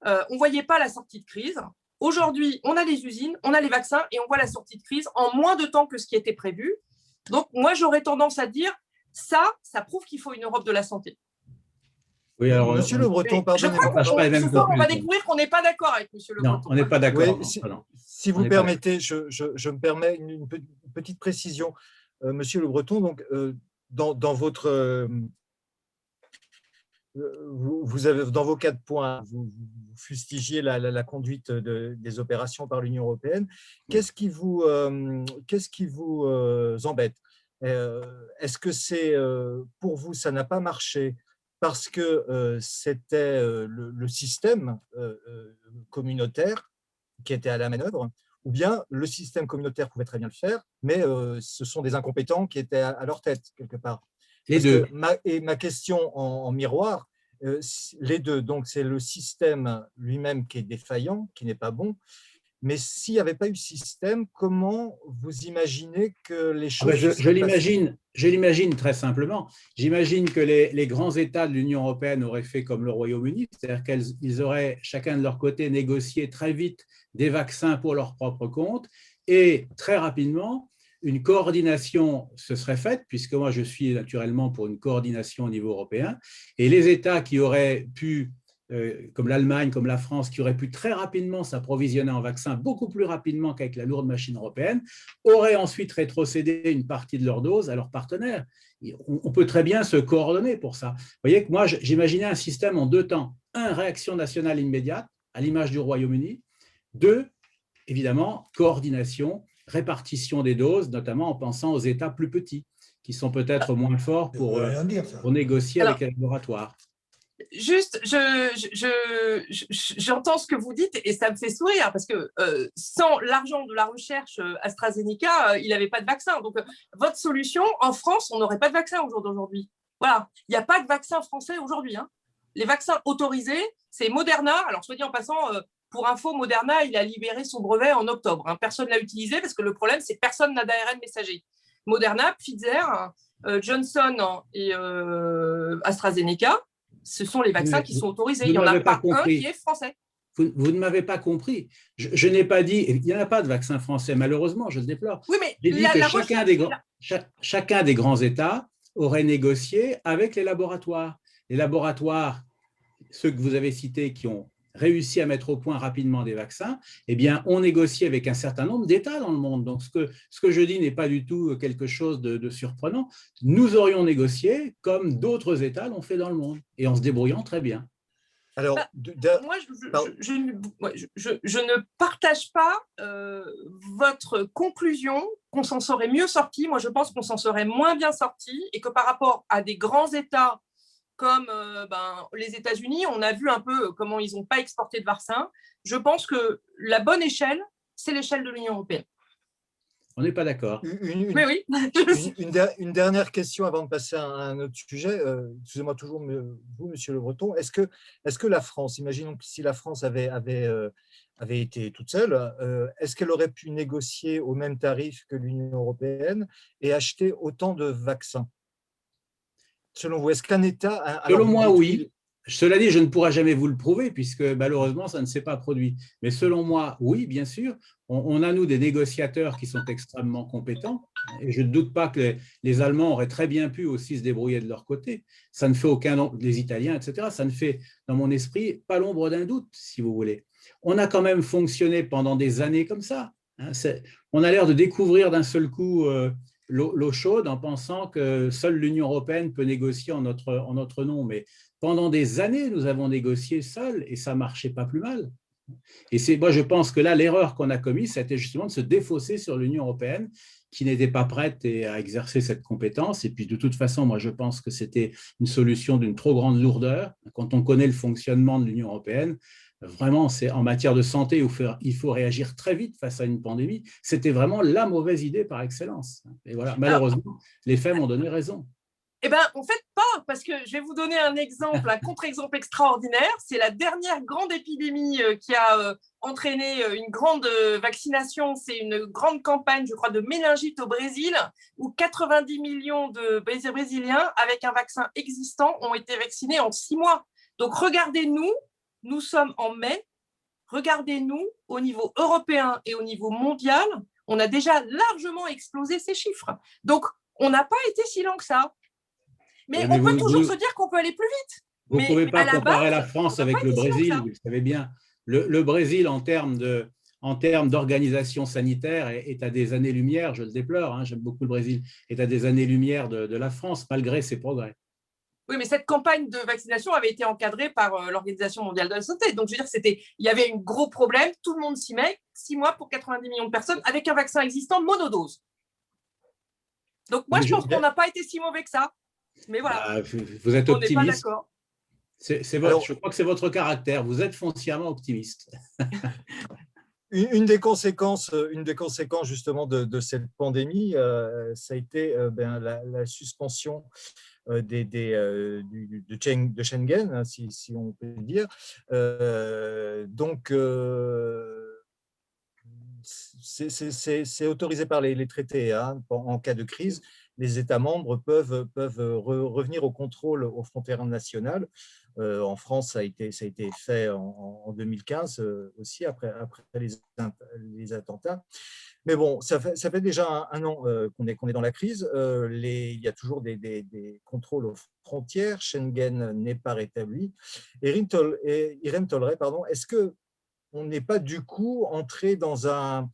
Speaker 3: on ne voyait pas la sortie de crise. Aujourd'hui, on a les usines, on a les vaccins et on voit la sortie de crise en moins de temps que ce qui était prévu. Donc, moi, j'aurais tendance à dire, ça prouve qu'il faut une Europe de la santé.
Speaker 2: Oui, alors,
Speaker 1: Monsieur Le Breton, pardonnez-moi.
Speaker 3: Ce soir, on va découvrir qu'on n'est pas d'accord avec Monsieur Le Breton.
Speaker 2: Non, on n'est pas d'accord.
Speaker 1: Oui, si vous permettez, je me permets une petite précision. Monsieur Le Breton, donc, dans votre… vous avez, dans vos 4 points, vous fustigiez la conduite des opérations par l'Union européenne. Qu'est-ce qui vous embête? Est-ce que c'est, pour vous, ça n'a pas marché parce que c'était le système communautaire qui était à la manœuvre, ou bien le système communautaire pouvait très bien le faire, mais ce sont des incompétents qui étaient à leur tête, quelque part.
Speaker 2: Les deux.
Speaker 1: Ma question en miroir, les deux, donc c'est le système lui-même qui est défaillant, qui n'est pas bon, Mais s'il n'y avait pas eu système, comment vous imaginez que les
Speaker 2: Ah ben,
Speaker 1: choses se seraient passées?
Speaker 2: je l'imagine très simplement. J'imagine que les grands États de l'Union européenne auraient fait comme le Royaume-Uni, c'est-à-dire qu'ils auraient chacun de leur côté négocié très vite des vaccins pour leur propre compte et très rapidement, une coordination se serait faite, puisque moi je suis naturellement pour une coordination au niveau européen, et les États qui auraient pu comme l'Allemagne, comme la France, qui auraient pu très rapidement s'approvisionner en vaccins, beaucoup plus rapidement qu'avec la lourde machine européenne, auraient ensuite rétrocédé une partie de leur dose à leurs partenaires. On peut très bien se coordonner pour ça. Vous voyez que moi, j'imaginais un système en 2 temps. 1, réaction nationale immédiate, à l'image du Royaume-Uni. 2, évidemment, coordination, répartition des doses, notamment en pensant aux États plus petits, qui sont peut-être moins forts pour négocier
Speaker 3: Alors,
Speaker 2: avec les laboratoires.
Speaker 3: juste, j'entends ce que vous dites et ça me fait sourire parce que sans l'argent de la recherche AstraZeneca, il n'avait pas de vaccin. Donc, votre solution, en France, on n'aurait pas de vaccin au jour d'aujourd'hui. Voilà, il n'y a pas de vaccin français aujourd'hui. Hein. Les vaccins autorisés, c'est Moderna. Alors, soit dit en passant, pour info, Moderna, il a libéré son brevet en octobre. Hein. Personne ne l'a utilisé parce que le problème, c'est que personne n'a d'ARN messager. Moderna, Pfizer, Johnson et AstraZeneca, ce sont les vaccins qui sont autorisés. Il n'y en a pas un qui est français.
Speaker 2: Vous ne m'avez pas compris. Je n'ai pas dit, il n'y en a pas de vaccin français, malheureusement, je le déplore.
Speaker 3: Oui, mais
Speaker 2: j'ai dit que chacun des grands États aurait négocié avec les laboratoires. Les laboratoires, ceux que vous avez cités, qui ont réussi à mettre au point rapidement des vaccins, eh bien, on négocie avec un certain nombre d'États dans le monde. Donc, ce que je dis n'est pas du tout quelque chose de surprenant. Nous aurions négocié comme d'autres États l'ont fait dans le monde, et en se débrouillant très bien.
Speaker 1: Alors,
Speaker 3: moi, je ne partage pas votre conclusion qu'on s'en serait mieux sorti. Moi, je pense qu'on s'en serait moins bien sorti et que par rapport à des grands États comme les États-Unis, on a vu un peu comment ils n'ont pas exporté de vaccins. Je pense que la bonne échelle, c'est l'échelle de l'Union européenne.
Speaker 2: On n'est pas d'accord.
Speaker 3: Mais oui.
Speaker 1: Une dernière question avant de passer à un autre sujet. Excusez-moi toujours, vous, Monsieur Le Breton, est-ce que la France, imaginons que si la France avait été toute seule, est-ce qu'elle aurait pu négocier au même tarif que l'Union européenne et acheter autant de vaccins? Selon vous, est-ce qu'un État…
Speaker 2: Selon moi, oui. Cela dit, je ne pourrai jamais vous le prouver puisque malheureusement, ça ne s'est pas produit. Mais selon moi, oui, bien sûr. On a, nous, des négociateurs qui sont extrêmement compétents et je ne doute pas que les Allemands auraient très bien pu aussi se débrouiller de leur côté. Ça ne fait les Italiens, etc. Ça ne fait, dans mon esprit, pas l'ombre d'un doute, si vous voulez. On a quand même fonctionné pendant des années comme ça. On a l'air de découvrir d'un seul coup l'eau chaude en pensant que seule l'Union européenne peut négocier en notre nom. Mais pendant des années, nous avons négocié seuls et ça ne marchait pas plus mal. Et moi, je pense que là, l'erreur qu'on a commise, c'était justement de se défausser sur l'Union européenne qui n'était pas prête à exercer cette compétence. Et puis, de toute façon, moi, je pense que c'était une solution d'une trop grande lourdeur. Quand on connaît le fonctionnement de l'Union européenne, vraiment, c'est en matière de santé où il faut réagir très vite face à une pandémie. C'était vraiment la mauvaise idée par excellence. Et voilà, malheureusement, les faits m'ont donné raison.
Speaker 3: Eh bien, en fait, pas, parce que je vais vous donner un exemple, un contre-exemple extraordinaire. C'est la dernière grande épidémie qui a entraîné une grande vaccination. C'est une grande campagne, je crois, de méningite au Brésil, où 90 millions de Brésiliens, avec un vaccin existant, ont été vaccinés en 6 mois. Donc, regardez-nous, nous sommes en mai, regardez-nous au niveau européen et au niveau mondial, on a déjà largement explosé ces chiffres. Donc, on n'a pas été si lent que ça. Mais on peut toujours se dire qu'on peut aller plus vite.
Speaker 2: Vous ne pouvez pas comparer la France avec le Brésil, vous le savez bien. Le Brésil, en termes d'organisation sanitaire, est à des années-lumière, je le déplore, hein, j'aime beaucoup le Brésil, est à des années-lumière de la France, malgré ses progrès.
Speaker 3: Oui, mais cette campagne de vaccination avait été encadrée par l'Organisation mondiale de la santé. Donc, je veux dire, il y avait un gros problème, tout le monde s'y met, 6 mois pour 90 millions de personnes, avec un vaccin existant monodose. Donc, moi, je pense qu'on n'a pas été si mauvais que ça. Mais voilà,
Speaker 2: vous êtes optimiste.
Speaker 3: On n'est pas d'accord.
Speaker 2: Je crois que c'est votre caractère. Vous êtes foncièrement optimiste.
Speaker 1: Une des conséquences justement de cette pandémie, ça a été la suspension de Schengen, si on peut dire. Donc, c'est autorisé par les traités, hein. En cas de crise, les États membres peuvent revenir au contrôle aux frontières nationales. En France, ça a été fait en 2015 aussi, après les attentats. Mais bon, ça fait déjà un an qu'on est dans la crise. Il y a toujours des contrôles aux frontières. Schengen n'est pas rétabli. Irène Tolray, pardon, est-ce qu'on n'est pas du coup entré dans un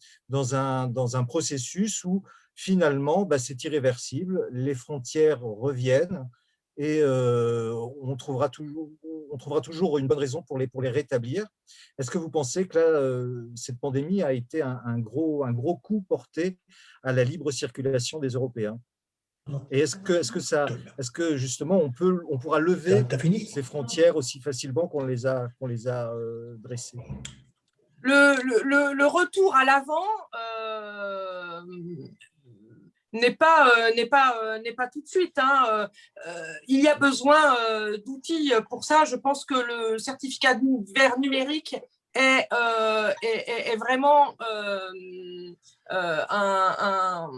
Speaker 1: processus où finalement c'est irréversible, les frontières reviennent et on trouvera toujours une bonne raison pour les rétablir. Est-ce que vous pensez que là, cette pandémie a été un gros coup porté à la libre circulation des Européens? Et est-ce que justement on pourra lever ces frontières aussi facilement qu'on les a dressées?
Speaker 3: Le retour à l'avant n'est pas tout de suite, hein. Il y a besoin d'outils pour ça. Je pense que le certificat vert numérique est vraiment un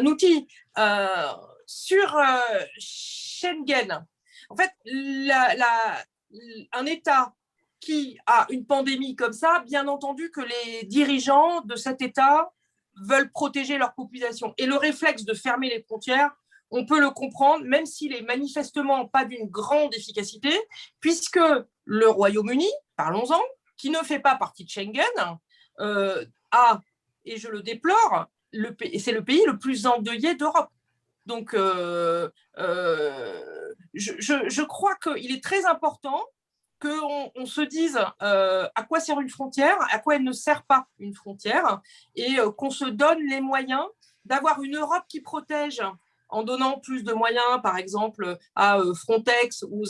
Speaker 3: outil. Sur Schengen, en fait, un État qui a une pandémie comme ça, bien entendu que les dirigeants de cet État veulent protéger leur population. Et le réflexe de fermer les frontières, on peut le comprendre, même s'il est manifestement pas d'une grande efficacité, puisque le Royaume-Uni, parlons-en, qui ne fait pas partie de Schengen, a, et je le déplore, c'est le pays le plus endeuillé d'Europe. Donc, je crois qu'il est très important qu'on se dise à quoi sert une frontière, à quoi elle ne sert pas une frontière, et qu'on se donne les moyens d'avoir une Europe qui protège en donnant plus de moyens, par exemple, à Frontex, aux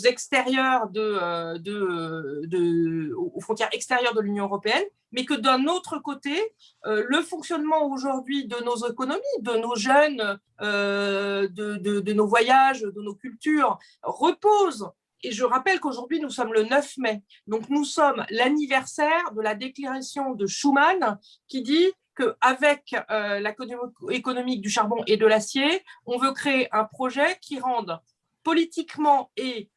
Speaker 3: frontières extérieures de l'Union européenne, mais que d'un autre côté, le fonctionnement aujourd'hui de nos économies, de nos jeunes, de nos voyages, de nos cultures, repose. Et je rappelle qu'aujourd'hui, nous sommes le 9 mai. Donc, nous sommes l'anniversaire de la déclaration de Schuman qui dit qu'avec l'économique du charbon et de l'acier, on veut créer un projet qui rende politiquement et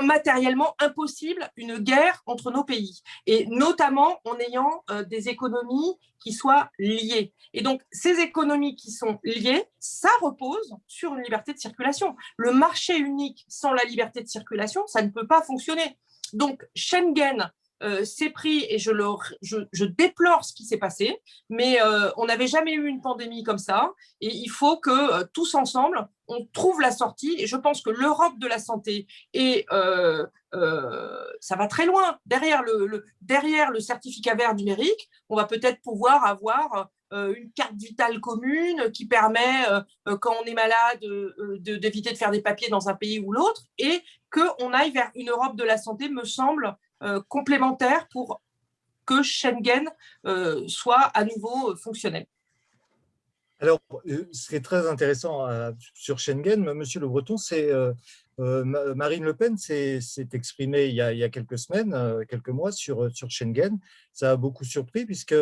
Speaker 3: matériellement impossible une guerre entre nos pays, et notamment en ayant des économies qui soient liées. Et donc, ces économies qui sont liées, ça repose sur une liberté de circulation. Le marché unique sans la liberté de circulation, ça ne peut pas fonctionner. Donc, Schengen s'est pris, et je déplore ce qui s'est passé, mais on n'avait jamais eu une pandémie comme ça, et il faut que tous ensemble, on trouve la sortie, et je pense que l'Europe de la santé, et ça va très loin, derrière le certificat vert numérique, on va peut-être pouvoir avoir une carte vitale commune qui permet, quand on est malade, d'éviter de faire des papiers dans un pays ou l'autre, et qu'on aille vers une Europe de la santé, me semble, complémentaire pour que Schengen soit à nouveau fonctionnel.
Speaker 1: Alors, ce qui est très intéressant sur Schengen, Monsieur Le Breton, c'est Marine Le Pen s'est exprimée il y a quelques semaines, quelques mois sur Schengen. Ça a beaucoup surpris puisque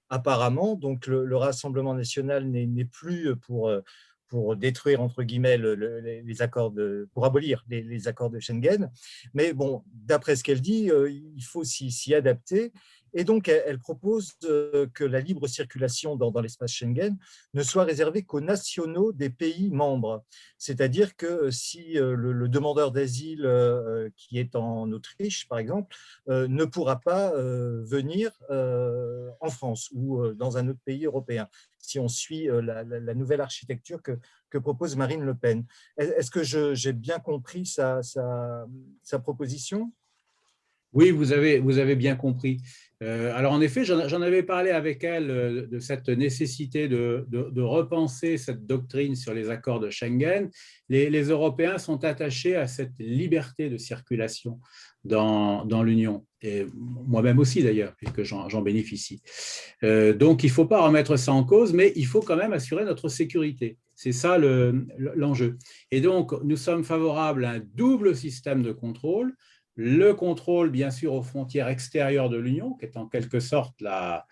Speaker 1: apparemment, donc le Rassemblement national n'est plus pour détruire, entre guillemets, les accords pour abolir les accords de Schengen. Mais bon, d'après ce qu'elle dit, il faut s'y adapter. Et donc, elle propose que la libre circulation dans l'espace Schengen ne soit réservée qu'aux nationaux des pays membres. C'est-à-dire que si le demandeur d'asile qui est en Autriche, par exemple, ne pourra pas venir en France ou dans un autre pays européen, si on suit la nouvelle architecture que propose Marine Le Pen. Est-ce que j'ai bien compris sa proposition ?
Speaker 2: Oui, vous avez bien compris. Alors en effet, j'en avais parlé avec elle de cette nécessité de repenser cette doctrine sur les accords de Schengen. Les Européens sont attachés à cette liberté de circulation dans l'Union, et moi-même aussi d'ailleurs, puisque j'en bénéficie. Donc il ne faut pas remettre ça en cause, mais il faut quand même assurer notre sécurité. C'est ça l'enjeu. Et donc nous sommes favorables à un double système de contrôle. le contrôle, bien sûr, aux frontières extérieures de l'Union, qui est en quelque sorte la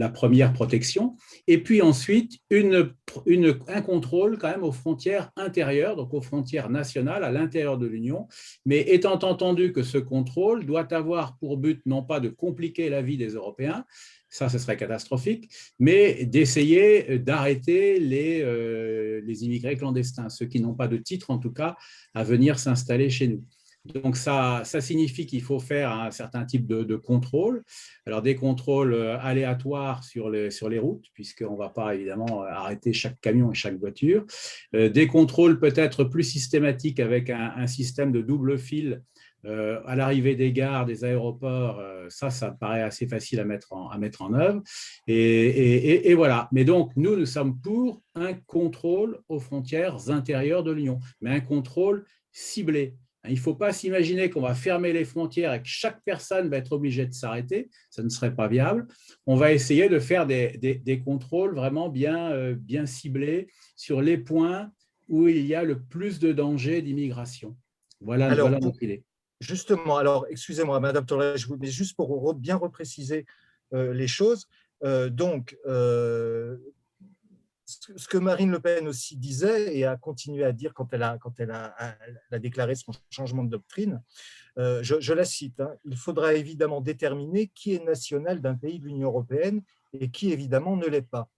Speaker 2: première protection, et puis ensuite un contrôle quand même aux frontières intérieures, donc aux frontières nationales à l'intérieur de l'Union, mais étant entendu que ce contrôle doit avoir pour but non pas de compliquer la vie des Européens, ça ce serait catastrophique, mais d'essayer d'arrêter les immigrés clandestins, ceux qui n'ont pas de titre en tout cas à venir s'installer chez nous. Donc, ça signifie qu'il faut faire un certain type de contrôle. Alors, des contrôles aléatoires sur les routes, puisqu'on ne va pas évidemment arrêter chaque camion et chaque voiture. Des contrôles peut-être plus systématiques avec un système de double fil à l'arrivée des gares, des aéroports. Ça me paraît assez facile à mettre en œuvre. Et voilà. Mais donc, nous sommes pour un contrôle aux frontières intérieures de l'Union, mais un contrôle ciblé. Il ne faut pas s'imaginer qu'on va fermer les frontières et que chaque personne va être obligée de s'arrêter. Ça ne serait pas viable. On va essayer de faire des contrôles vraiment bien ciblés sur les points où il y a le plus de danger d'immigration. Voilà notre idée.
Speaker 1: Justement, alors, excusez-moi, Madame Tollet, mais juste pour bien repréciser les choses. Ce que Marine Le Pen aussi disait et a continué à dire quand elle a déclaré son changement de doctrine, je la cite, hein, il faudra évidemment déterminer qui est national d'un pays de l'Union européenne et qui évidemment ne l'est pas.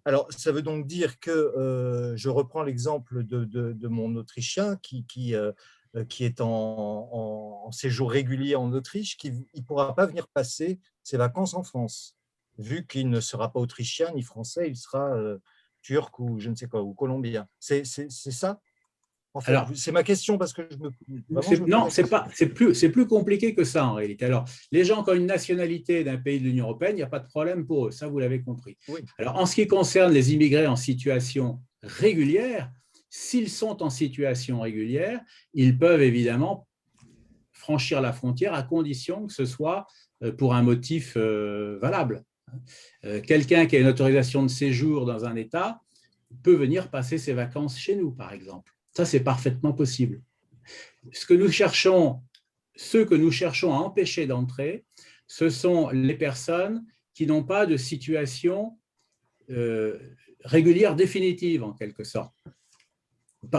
Speaker 1: Alors, ça veut donc dire que, je reprends l'exemple de mon Autrichien qui est en séjour régulier en Autriche, il ne pourra pas venir passer ses vacances en France, vu qu'il ne sera pas autrichien ni français, il sera turc ou je ne sais quoi, ou colombien. C'est ça en fait, c'est ma question parce que
Speaker 2: non, c'est plus compliqué que ça en réalité. Alors, les gens qui ont une nationalité d'un pays de l'Union européenne, il n'y a pas de problème pour eux, ça vous l'avez compris.
Speaker 1: Oui.
Speaker 2: Alors, en ce qui concerne les immigrés en situation régulière, s'ils sont en situation régulière, ils peuvent évidemment franchir la frontière à condition que ce soit pour un motif valable. Quelqu'un qui a une autorisation de séjour dans un État peut venir passer ses vacances chez nous, par exemple. Ça, c'est parfaitement possible. Ceux que nous cherchons à empêcher d'entrer, ce sont les personnes qui n'ont pas de situation régulière définitive, en quelque sorte.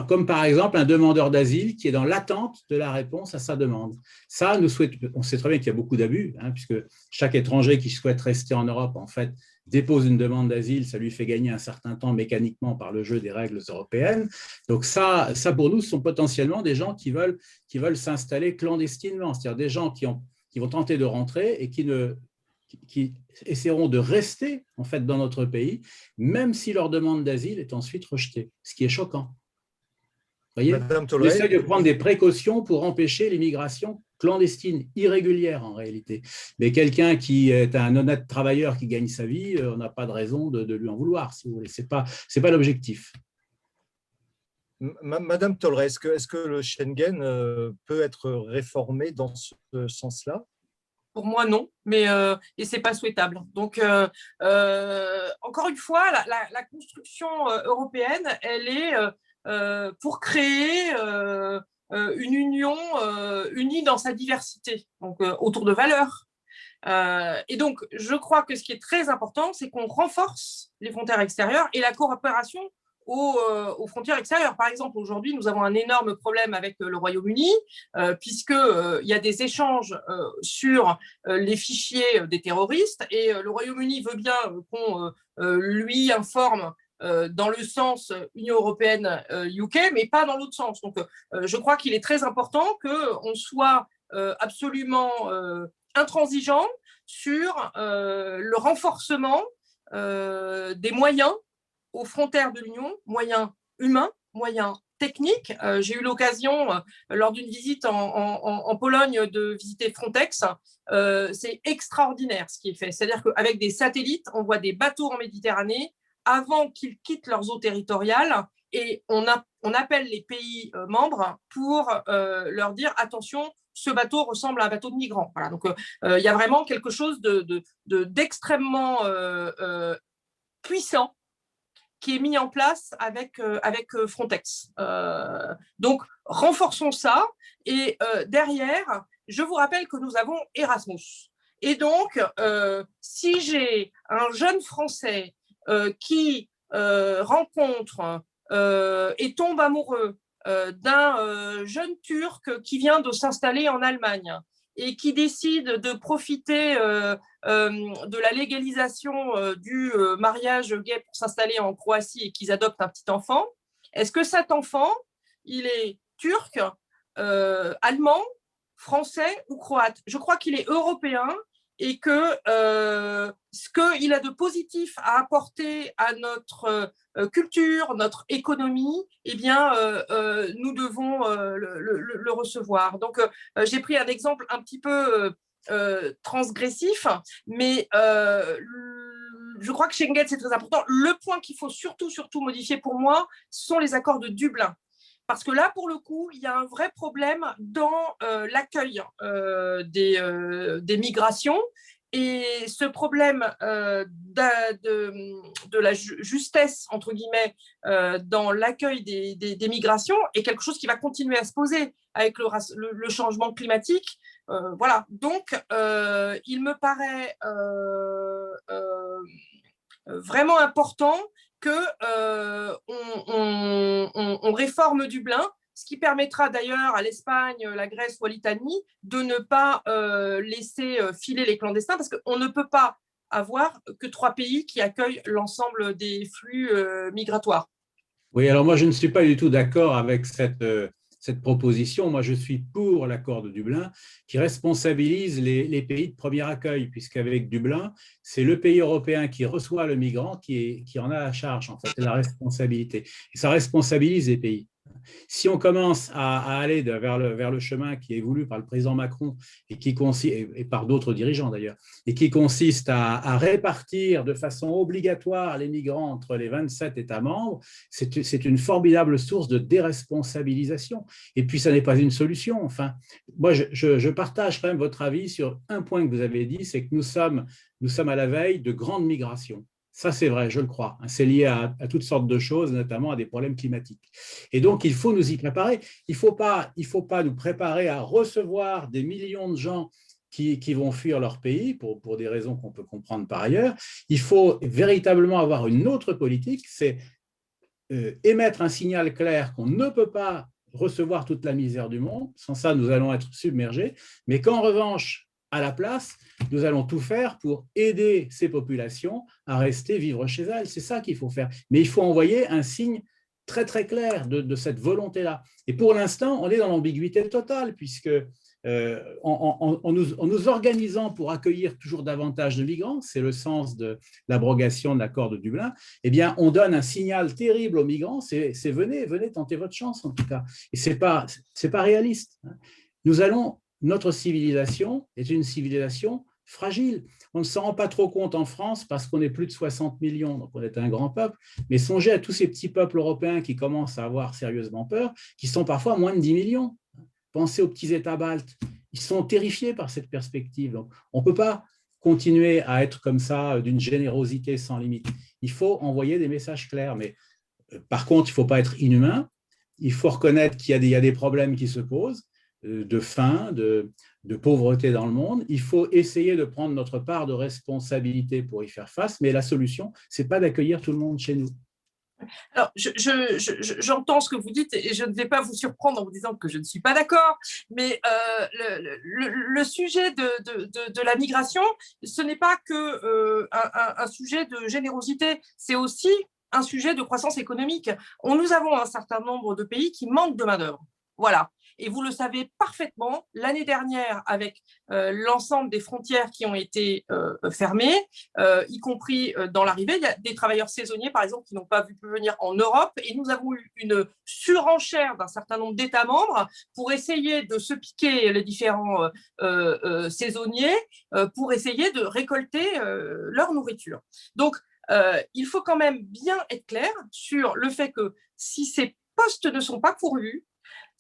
Speaker 2: Comme par exemple un demandeur d'asile qui est dans l'attente de la réponse à sa demande. Ça, on sait très bien qu'il y a beaucoup d'abus, hein, puisque chaque étranger qui souhaite rester en Europe, en fait, dépose une demande d'asile, ça lui fait gagner un certain temps mécaniquement par le jeu des règles européennes. Donc ça pour nous, ce sont potentiellement des gens qui veulent s'installer clandestinement, c'est-à-dire des gens qui vont tenter de rentrer et qui essaieront de rester en fait dans notre pays, même si leur demande d'asile est ensuite rejetée, ce qui est choquant. Voyez, on essaie de prendre des précautions pour empêcher l'immigration clandestine, irrégulière en réalité. Mais quelqu'un qui est un honnête travailleur qui gagne sa vie, on n'a pas de raison de lui en vouloir, si vous voulez. C'est pas l'objectif.
Speaker 1: Madame Tolleret, est-ce que le Schengen peut être réformé dans ce sens-là?
Speaker 3: Pour moi, non, et ce n'est pas souhaitable. Donc, encore une fois, la construction européenne, elle est pour créer une union unie dans sa diversité, donc autour de valeurs. Et donc, je crois que ce qui est très important, c'est qu'on renforce les frontières extérieures et la coopération aux frontières extérieures. Par exemple, aujourd'hui, nous avons un énorme problème avec le Royaume-Uni, puisqu'il y a des échanges sur les fichiers des terroristes, et le Royaume-Uni veut bien qu'on lui informe dans le sens Union européenne UK, mais pas dans l'autre sens. Donc, je crois qu'il est très important qu'on soit absolument intransigeant sur le renforcement des moyens aux frontières de l'Union, moyens humains, moyens techniques. J'ai eu l'occasion, lors d'une visite en Pologne, de visiter Frontex. C'est extraordinaire ce qui est fait. C'est-à-dire qu'avec des satellites, on voit des bateaux en Méditerranée avant qu'ils quittent leurs eaux territoriales, et on appelle les pays membres pour leur dire « attention, ce bateau ressemble à un bateau de migrants ». Voilà, donc il y a vraiment quelque chose d'extrêmement puissant qui est mis en place avec Frontex. Donc, renforçons ça. Et derrière, je vous rappelle que nous avons Erasmus. Et donc, si j'ai un jeune Français qui rencontre et tombe amoureux d'un jeune Turc qui vient de s'installer en Allemagne et qui décide de profiter de la légalisation du mariage gay pour s'installer en Croatie et qu'ils adoptent un petit enfant, est-ce que cet enfant, il est turc, allemand, français ou croate? Je crois qu'il est européen et que ce qu'il a de positif à apporter à notre culture, notre économie, eh bien, nous devons le recevoir. Donc, j'ai pris un exemple un petit peu transgressif, mais je crois que Schengen, c'est très important. Le point qu'il faut surtout modifier pour moi sont les accords de Dublin. Parce que là, pour le coup, il y a un vrai problème dans l'accueil des migrations. Et ce problème de la justesse, entre guillemets, dans l'accueil des migrations est quelque chose qui va continuer à se poser avec le changement climatique. Voilà. Donc, il me paraît vraiment important qu'on réforme Dublin, ce qui permettra d'ailleurs à l'Espagne, la Grèce ou à l'Italie de ne pas laisser filer les clandestins, parce qu'on ne peut pas avoir que 3 pays qui accueillent l'ensemble des flux migratoires.
Speaker 2: Oui, alors moi, je ne suis pas du tout d'accord avec cette proposition. Moi, je suis pour l'accord de Dublin qui responsabilise les pays de premier accueil, puisqu'avec Dublin, c'est le pays européen qui reçoit le migrant qui en a la charge, en fait, la responsabilité. Et ça responsabilise les pays. Si on commence à aller vers le chemin qui est voulu par le président Macron et par d'autres dirigeants d'ailleurs, et qui consiste à répartir de façon obligatoire les migrants entre les 27 États membres, c'est une formidable source de déresponsabilisation. Et puis, ça n'est pas une solution. Enfin, moi, je partage quand même votre avis sur un point que vous avez dit, c'est que nous sommes à la veille de grandes migrations. Ça, c'est vrai, je le crois. C'est lié à toutes sortes de choses, notamment à des problèmes climatiques. Et donc, il faut nous y préparer. Il ne faut pas nous préparer à recevoir des millions de gens qui vont fuir leur pays pour des raisons qu'on peut comprendre par ailleurs. Il faut véritablement avoir une autre politique, c'est émettre un signal clair qu'on ne peut pas recevoir toute la misère du monde. Sans ça, nous allons être submergés. Mais qu'en revanche, à la place, nous allons tout faire pour aider ces populations à rester vivre chez elles. C'est ça qu'il faut faire. Mais il faut envoyer un signe très, très clair de cette volonté-là. Et pour l'instant, on est dans l'ambiguïté totale, puisque en nous organisant pour accueillir toujours davantage de migrants, c'est le sens de l'abrogation de l'accord de Dublin, eh bien, on donne un signal terrible aux migrants, c'est venez tenter votre chance en tout cas. Et c'est pas réaliste. Notre civilisation est une civilisation fragile. On ne s'en rend pas trop compte en France parce qu'on est plus de 60 millions, donc on est un grand peuple, mais songez à tous ces petits peuples européens qui commencent à avoir sérieusement peur, qui sont parfois moins de 10 millions. Pensez aux petits États baltes, ils sont terrifiés par cette perspective. Donc, on ne peut pas continuer à être comme ça, d'une générosité sans limite. Il faut envoyer des messages clairs, mais par contre, il ne faut pas être inhumain, il faut reconnaître qu'il y a des problèmes qui se posent, de faim, de pauvreté dans le monde. Il faut essayer de prendre notre part de responsabilité pour y faire face, mais la solution, ce n'est pas d'accueillir tout le monde chez nous.
Speaker 3: Alors, j'entends ce que vous dites et je ne vais pas vous surprendre en vous disant que je ne suis pas d'accord, mais le sujet de la migration, ce n'est pas que un sujet de générosité, c'est aussi un sujet de croissance économique. Nous avons un certain nombre de pays qui manquent de main-d'œuvre. Voilà. Et vous le savez parfaitement, l'année dernière, avec l'ensemble des frontières qui ont été fermées, y compris dans l'arrivée, il y a des travailleurs saisonniers, par exemple, qui n'ont pas pu venir en Europe. Et nous avons eu une surenchère d'un certain nombre d'États membres pour essayer de se piquer les différents saisonniers pour essayer de récolter leur nourriture. Donc, il faut quand même bien être clair sur le fait que si ces postes ne sont pas pourvus,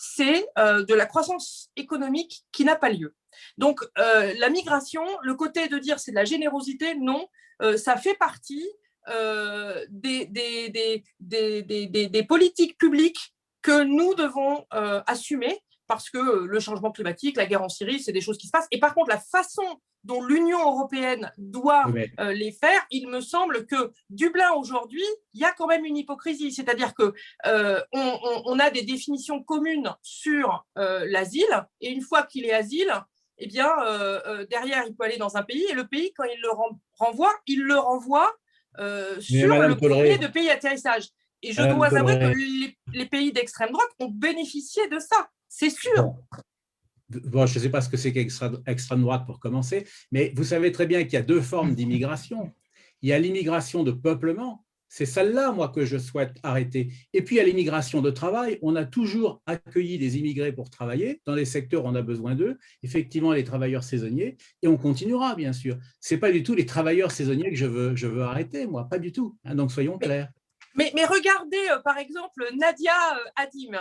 Speaker 3: c'est de la croissance économique qui n'a pas lieu. Donc, la migration, le côté de dire c'est de la générosité, non, ça fait partie des politiques publiques que nous devons assumer, parce que le changement climatique, la guerre en Syrie, c'est des choses qui se passent. Et par contre, la façon dont l'Union européenne doit les faire, il me semble que Dublin aujourd'hui, il y a quand même une hypocrisie. C'est-à-dire qu'on a des définitions communes sur l'asile, et une fois qu'il est asile, eh bien, derrière, il peut aller dans un pays, et le pays, quand il le renvoie, sur le premier de pays d'atterrissage. Et je dois avouer que les pays d'extrême droite ont bénéficié de ça, c'est sûr.
Speaker 2: Bon, je ne sais pas ce que c'est qu'extrême droite pour commencer, mais vous savez très bien qu'il y a deux formes d'immigration. Il y a l'immigration de peuplement, c'est celle-là, moi, que je souhaite arrêter. Et puis, il y a l'immigration de travail. On a toujours accueilli des immigrés pour travailler dans les secteurs où on a besoin d'eux, effectivement, les travailleurs saisonniers, et on continuera, bien sûr. Ce n'est pas du tout les travailleurs saisonniers que je veux arrêter, moi, pas du tout. Hein, donc, soyons clairs.
Speaker 3: Mais regardez, par exemple, Nadia Hadim,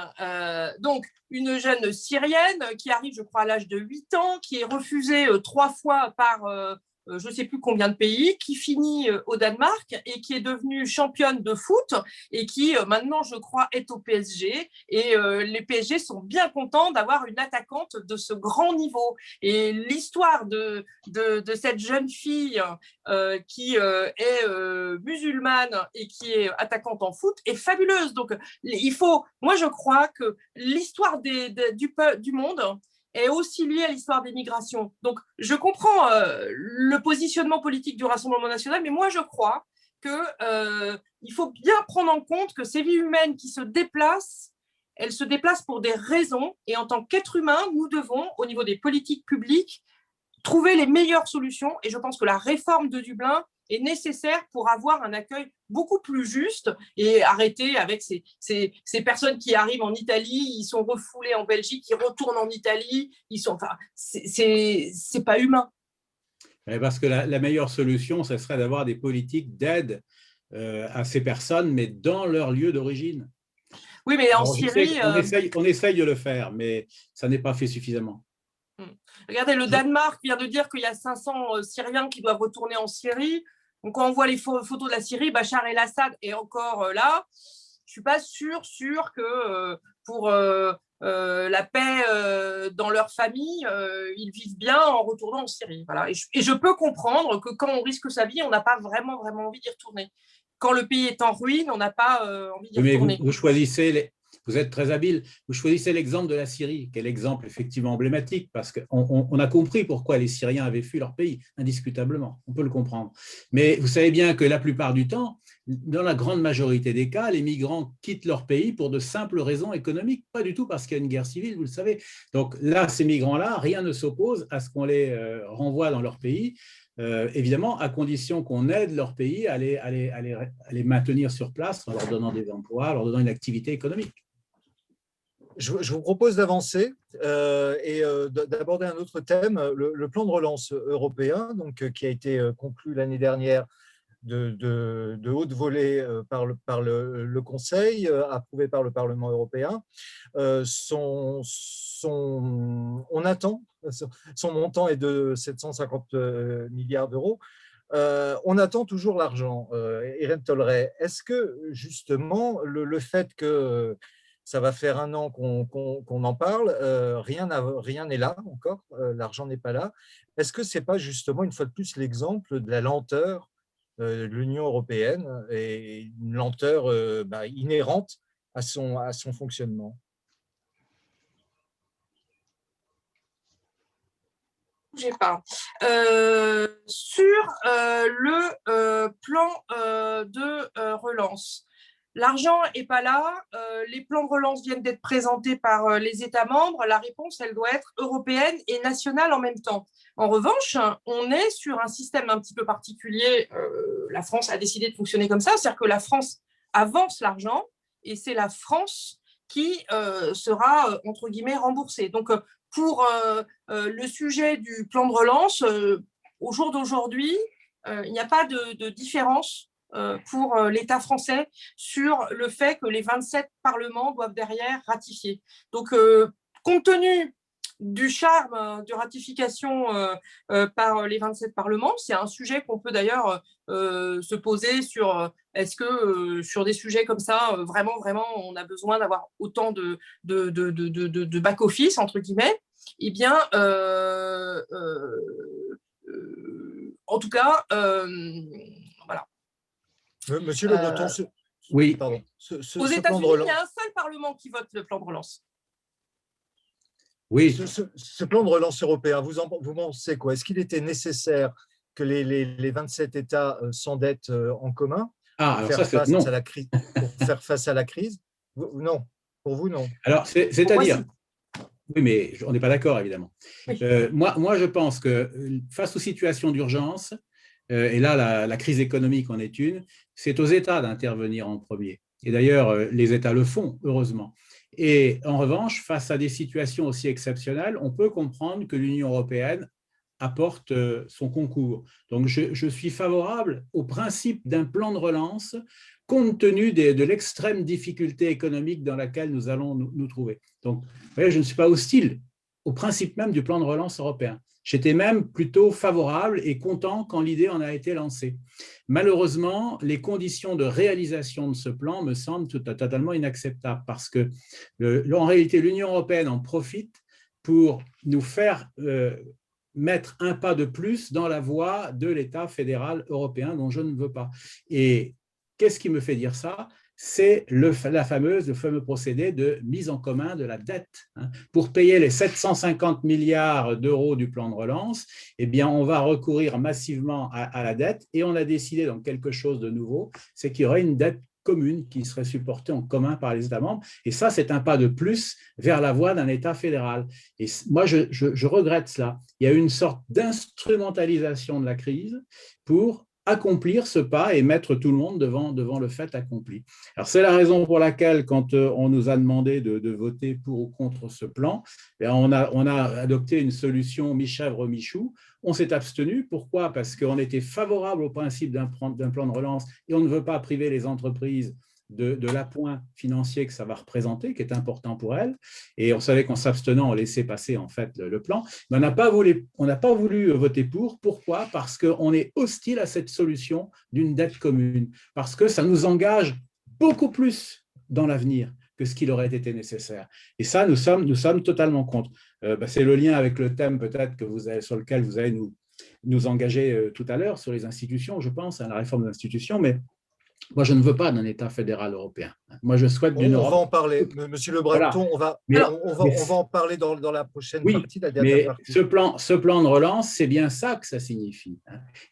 Speaker 3: donc une jeune Syrienne qui arrive, je crois, à l'âge de 8 ans, qui est refusée 3 fois par je ne sais plus combien de pays, qui finit au Danemark et qui est devenue championne de foot et qui maintenant, je crois, est au PSG. Et les PSG sont bien contents d'avoir une attaquante de ce grand niveau. Et l'histoire de cette jeune fille qui est musulmane et qui est attaquante en foot est fabuleuse. Donc, moi, je crois que l'histoire du monde est aussi liée à l'histoire des migrations. Donc, je comprends le positionnement politique du Rassemblement national, mais moi, je crois qu'il faut bien prendre en compte que ces vies humaines qui se déplacent, elles se déplacent pour des raisons, et en tant qu'être humain, nous devons, au niveau des politiques publiques, trouver les meilleures solutions, et je pense que la réforme de Dublin est nécessaire pour avoir un accueil beaucoup plus juste et arrêter avec ces personnes qui arrivent en Italie, ils sont refoulés en Belgique, ils retournent en Italie, c'est pas humain.
Speaker 2: Parce que la meilleure solution, ce serait d'avoir des politiques d'aide à ces personnes, mais dans leur lieu d'origine.
Speaker 3: Oui, mais en Syrie…
Speaker 2: On essaye de le faire, mais ça n'est pas fait suffisamment.
Speaker 3: Regardez, le Danemark vient de dire qu'il y a 500 Syriens qui doivent retourner en Syrie. Donc, quand on voit les photos de la Syrie, Bachar el-Assad est encore là. Je ne suis pas sûre que pour la paix dans leur famille, ils vivent bien en retournant en Syrie. Voilà. Et je peux comprendre que quand on risque sa vie, on n'a pas vraiment envie d'y retourner. Quand le pays est en ruine, on n'a pas envie d'y retourner.
Speaker 2: Vous choisissez vous êtes très habile, vous choisissez l'exemple de la Syrie, qui est l'exemple effectivement emblématique, parce qu'on a compris pourquoi les Syriens avaient fui leur pays, indiscutablement, on peut le comprendre. Mais vous savez bien que la plupart du temps, dans la grande majorité des cas, les migrants quittent leur pays pour de simples raisons économiques, pas du tout parce qu'il y a une guerre civile, vous le savez. Donc là, ces migrants-là, rien ne s'oppose à ce qu'on les renvoie dans leur pays, évidemment, à condition qu'on aide leur pays à les maintenir sur place en leur donnant des emplois, en leur donnant une activité économique.
Speaker 1: Je vous propose d'avancer et d'aborder un autre thème, le plan de relance européen, donc, qui a été conclu l'année dernière de haute volée par le Conseil, approuvé par le Parlement européen. On attend, son montant est de 750 milliards d'euros. On attend toujours l'argent. Irène Tholleray, est-ce que justement le fait que ça va faire 1 an qu'on en parle, rien n'est là encore, l'argent n'est pas là. Est-ce que ce n'est pas justement une fois de plus l'exemple de la lenteur de l'Union européenne et une lenteur inhérente à son fonctionnement?
Speaker 3: J'ai pas. Sur le plan de relance, l'argent n'est pas là, les plans de relance viennent d'être présentés par les États membres, la réponse, elle doit être européenne et nationale en même temps. En revanche, on est sur un système un petit peu particulier, la France a décidé de fonctionner comme ça, c'est-à-dire que la France avance l'argent et c'est la France qui sera, entre guillemets, remboursée. Donc, pour le sujet du plan de relance, au jour d'aujourd'hui, il n'y a pas de différence pour l'État français sur le fait que les 27 parlements doivent derrière ratifier. Donc, compte tenu du charme de ratification par les 27 parlements. C'est un sujet qu'on peut d'ailleurs se poser sur est-ce que sur des sujets comme ça, vraiment, on a besoin d'avoir autant de back-office, entre guillemets. Eh bien, en tout cas, voilà.
Speaker 1: Monsieur Le Breton,
Speaker 2: oui.
Speaker 1: Pardon.
Speaker 3: Aux États-Unis, il y a un seul Parlement qui vote le plan de relance.
Speaker 1: Oui. Ce plan de relance européen, vous pensez quoi? Est-ce qu'il était nécessaire que les 27 États s'endettent en commun pour faire face à la crise? Non. Pour vous, non.
Speaker 2: Alors, c'est-à-dire… Oui, mais on n'est pas d'accord, évidemment. Oui. Moi, je pense que face aux situations d'urgence, et là, la crise économique en est une, c'est aux États d'intervenir en premier. Et d'ailleurs, les États le font, heureusement. Et en revanche, face à des situations aussi exceptionnelles, on peut comprendre que l'Union européenne apporte son concours. Donc, je suis favorable au principe d'un plan de relance compte tenu de l'extrême difficulté économique dans laquelle nous allons nous trouver. Donc, vous voyez, je ne suis pas hostile au principe même du plan de relance européen. J'étais même plutôt favorable et content quand l'idée en a été lancée. Malheureusement, les conditions de réalisation de ce plan me semblent totalement inacceptables parce que, en réalité, l'Union européenne en profite pour nous faire mettre un pas de plus dans la voie de l'État fédéral européen dont je ne veux pas. Et qu'est-ce qui me fait dire ça? C'est le fameux procédé de mise en commun de la dette. Pour payer les 750 milliards d'euros du plan de relance, eh bien, on va recourir massivement à la dette et on a décidé donc quelque chose de nouveau, c'est qu'il y aurait une dette commune qui serait supportée en commun par les États membres. Et ça, c'est un pas de plus vers la voie d'un État fédéral. Et moi, je regrette cela. Il y a une sorte d'instrumentalisation de la crise pour accomplir ce pas et mettre tout le monde devant le fait accompli. Alors, c'est la raison pour laquelle, quand on nous a demandé de voter pour ou contre ce plan, on a adopté une solution mi-chèvre-mi-chou. On s'est abstenu. Pourquoi? Parce qu'on était favorable au principe d'un plan de relance et on ne veut pas priver les entreprises de l'appoint financier que ça va représenter, qui est important pour elles. Et on savait qu'en s'abstenant, on laissait passer en fait le plan. Mais on n'a pas voulu voter pour. Pourquoi? Parce qu'on est hostile à cette solution d'une dette commune. Parce que ça nous engage beaucoup plus dans l'avenir que ce qu'il aurait été nécessaire. Et ça, nous sommes totalement contre. C'est le lien avec le thème peut-être sur lequel vous allez nous engager tout à l'heure, sur les institutions, je pense, la réforme des institutions, mais moi, je ne veux pas d'un État fédéral européen. Moi, je souhaite d'une Europe…
Speaker 1: On va en parler, Monsieur Le Breton, voilà. on va en parler dans la prochaine partie, la dernière partie.
Speaker 2: Ce plan de relance, c'est bien ça que ça signifie.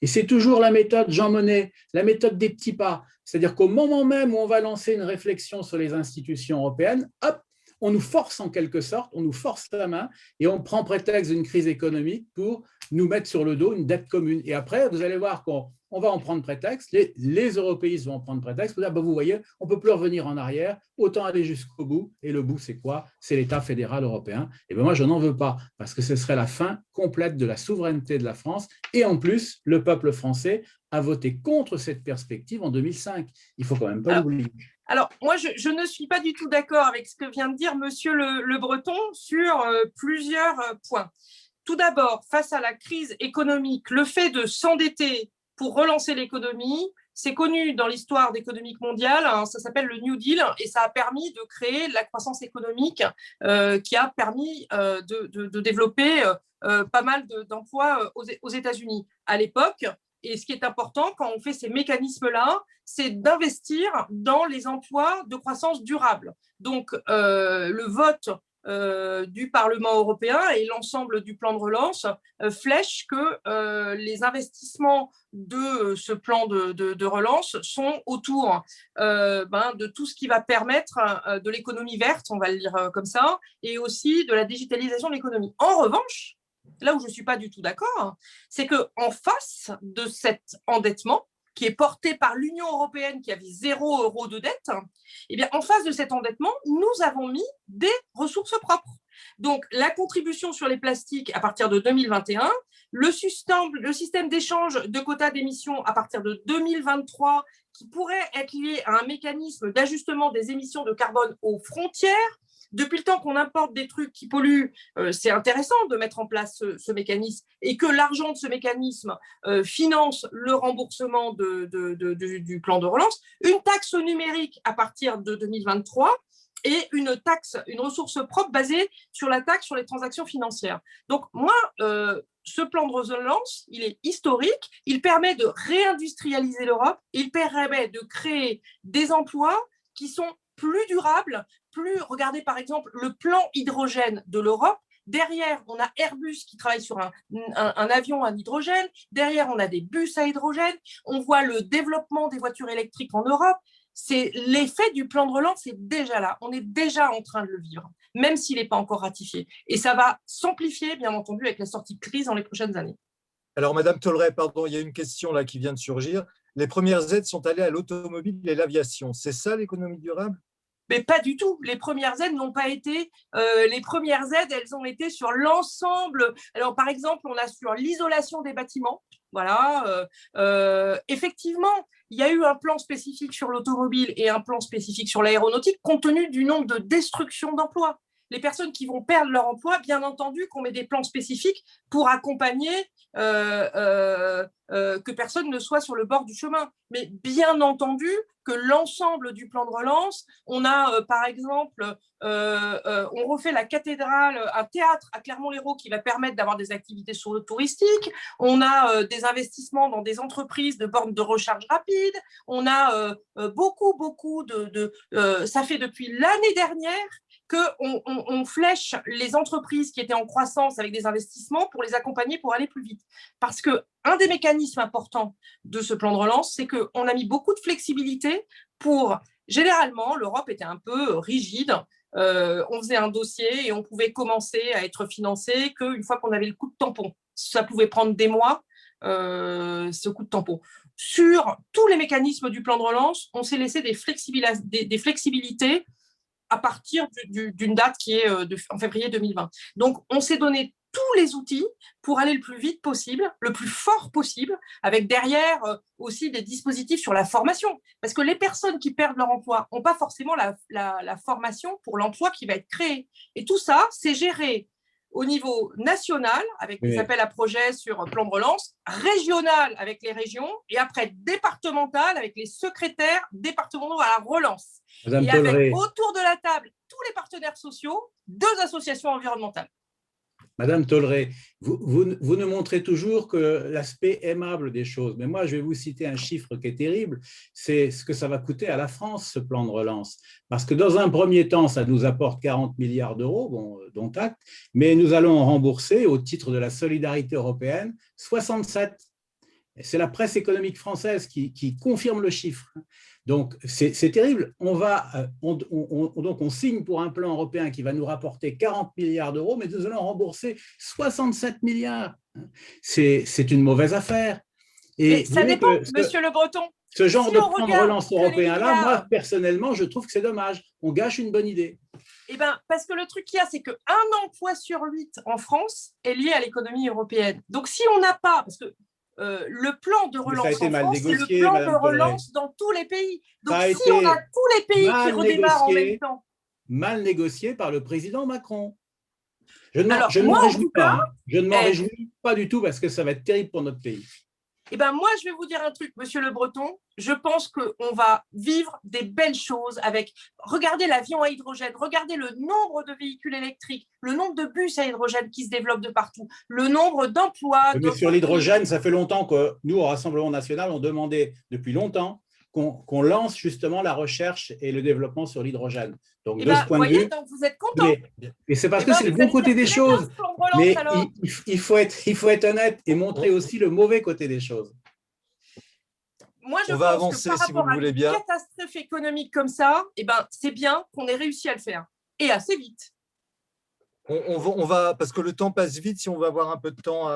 Speaker 2: Et c'est toujours la méthode Jean Monnet, la méthode des petits pas. C'est-à-dire qu'au moment même où on va lancer une réflexion sur les institutions européennes, hop, on nous force en quelque sorte, on nous force la main et on prend prétexte d'une crise économique pour nous mettre sur le dos une dette commune. Et après, vous allez voir qu'on va en prendre prétexte, les européistes vont en prendre prétexte, vous voyez, on ne peut plus revenir en arrière, autant aller jusqu'au bout. Et le bout, c'est quoi? C'est l'État fédéral européen. Et bien moi, je n'en veux pas, parce que ce serait la fin complète de la souveraineté de la France. Et en plus, le peuple français a voté contre cette perspective en 2005. Il ne faut quand même pas l'oublier.
Speaker 3: Alors, moi, je ne suis pas du tout d'accord avec ce que vient de dire Monsieur Le Breton sur plusieurs points. Tout d'abord, face à la crise économique, le fait de s'endetter pour relancer l'économie, c'est connu dans l'histoire économique mondiale, ça s'appelle le New Deal, et ça a permis de créer la croissance économique qui a permis de développer pas mal d'emplois aux États-Unis à l'époque. Et ce qui est important quand on fait ces mécanismes-là, c'est d'investir dans les emplois de croissance durable. Donc, le vote du Parlement européen et l'ensemble du plan de relance flèchent que les investissements de ce plan de relance sont autour de tout ce qui va permettre de l'économie verte, on va le dire comme ça, et aussi de la digitalisation de l'économie. En revanche, là où je ne suis pas du tout d'accord, c'est qu'en face de cet endettement, qui est porté par l'Union européenne qui avait 0 € de dette, eh bien, en face de cet endettement, nous avons mis des ressources propres. Donc, la contribution sur les plastiques à partir de 2021, le système d'échange de quotas d'émissions à partir de 2023, qui pourrait être lié à un mécanisme d'ajustement des émissions de carbone aux frontières. depuis le temps qu'on importe des trucs qui polluent, c'est intéressant de mettre en place ce mécanisme et que l'argent de ce mécanisme finance le remboursement du plan de relance. Une taxe numérique à partir de 2023 et une taxe, une ressource propre basée sur la taxe sur les transactions financières. Donc moi, ce plan de relance, il est historique, il permet de réindustrialiser l'Europe, il permet de créer des emplois qui sont plus durables, regardez par exemple le plan hydrogène de l'Europe. Derrière, on a Airbus qui travaille sur un avion à hydrogène. Derrière, on a des bus à hydrogène. On voit le développement des voitures électriques en Europe. C'est l'effet du plan de relance, c'est déjà là. On est déjà en train de le vivre, même s'il n'est pas encore ratifié. Et ça va s'amplifier, bien entendu, avec la sortie de crise dans les prochaines années.
Speaker 1: Alors, Madame Tolleret, pardon, il y a une question là qui vient de surgir. Les premières aides sont allées à l'automobile et l'aviation. C'est ça l'économie durable?
Speaker 3: Mais pas du tout. Les premières aides n'ont pas été. Les premières aides, elles ont été sur l'ensemble. Alors, par exemple, on a sur l'isolation des bâtiments. Voilà. Effectivement, il y a eu un plan spécifique sur l'automobile et un plan spécifique sur l'aéronautique, compte tenu du nombre de destructions d'emplois. Les personnes qui vont perdre leur emploi, bien entendu, qu'on met des plans spécifiques pour accompagner que personne ne soit sur le bord du chemin. Mais bien entendu que l'ensemble du plan de relance, on a par exemple, on refait la cathédrale, un théâtre à Clermont-Lérault qui va permettre d'avoir des activités touristiques, on a des investissements dans des entreprises de bornes de recharge rapide, on a beaucoup ça fait depuis l'année dernière qu'on flèche les entreprises qui étaient en croissance avec des investissements pour les accompagner pour aller plus vite. Parce qu'un des mécanismes importants de ce plan de relance, c'est qu'on a mis beaucoup de flexibilité pour… Généralement, l'Europe était un peu rigide. On faisait un dossier et on pouvait commencer à être financé qu'une fois qu'on avait le coup de tampon. Ça pouvait prendre des mois, ce coup de tampon. Sur tous les mécanismes du plan de relance, on s'est laissé des flexibilités à partir d'une date qui est en février 2020. Donc, on s'est donné tous les outils pour aller le plus vite possible, le plus fort possible, avec derrière aussi des dispositifs sur la formation. Parce que les personnes qui perdent leur emploi n'ont pas forcément la formation pour l'emploi qui va être créé. Et tout ça, c'est géré au niveau national, avec des appels à projets sur plan de relance, régional avec les régions, et après départemental avec les secrétaires départementaux à la relance.
Speaker 2: Madame
Speaker 3: et
Speaker 2: Tolleret.
Speaker 3: avec autour de la table tous les partenaires sociaux, 2 associations environnementales.
Speaker 2: Madame Tolleret, vous nous montrez toujours que l'aspect aimable des choses, mais moi je vais vous citer un chiffre qui est terrible, c'est ce que ça va coûter à la France, ce plan de relance. Parce que dans un premier temps, ça nous apporte 40 milliards d'euros, bon, dont acte, mais nous allons rembourser au titre de la solidarité européenne 67. C'est la presse économique française qui confirme le chiffre. Donc, c'est terrible. Donc, on signe pour un plan européen qui va nous rapporter 40 milliards d'euros, mais nous allons rembourser 67 milliards. C'est une mauvaise affaire.
Speaker 3: Et ça dépend, Monsieur Le Breton.
Speaker 2: Ce genre de plan de relance européen-là, moi, personnellement, je trouve que c'est dommage. On gâche une bonne idée.
Speaker 3: Eh ben, parce que le truc qu'il y a, c'est qu'un emploi sur 8 en France est lié à l'économie européenne. Donc, si on n'a pas… Parce que le plan de relance en France, c'est le plan de relance dans tous les pays. Donc, si on a tous les pays qui redémarrent en même temps…
Speaker 2: Mal négocié par le président Macron. Je ne m'en réjouis pas. Je ne m'en réjouis pas du tout parce que ça va être terrible pour notre pays.
Speaker 3: Eh ben moi, je vais vous dire un truc, Monsieur Le Breton. Je pense qu'on va vivre des belles choses avec… Regardez l'avion à hydrogène, regardez le nombre de véhicules électriques, le nombre de bus à hydrogène qui se développent de partout, le nombre d'emplois…
Speaker 2: Mais sur l'hydrogène, ça fait longtemps que nous, au Rassemblement national, on demandait depuis longtemps qu'on lance justement la recherche et le développement sur l'hydrogène. Donc, de ce point de vue…
Speaker 3: donc vous êtes content.
Speaker 2: Et c'est parce que c'est le bon côté des choses. Mais il faut être honnête et montrer aussi le mauvais côté des choses.
Speaker 3: Moi, je pense que par rapport à une catastrophe économique comme ça, c'est bien qu'on ait réussi à le faire. Et assez vite.
Speaker 1: On va, parce que le temps passe vite, si on va avoir un peu de temps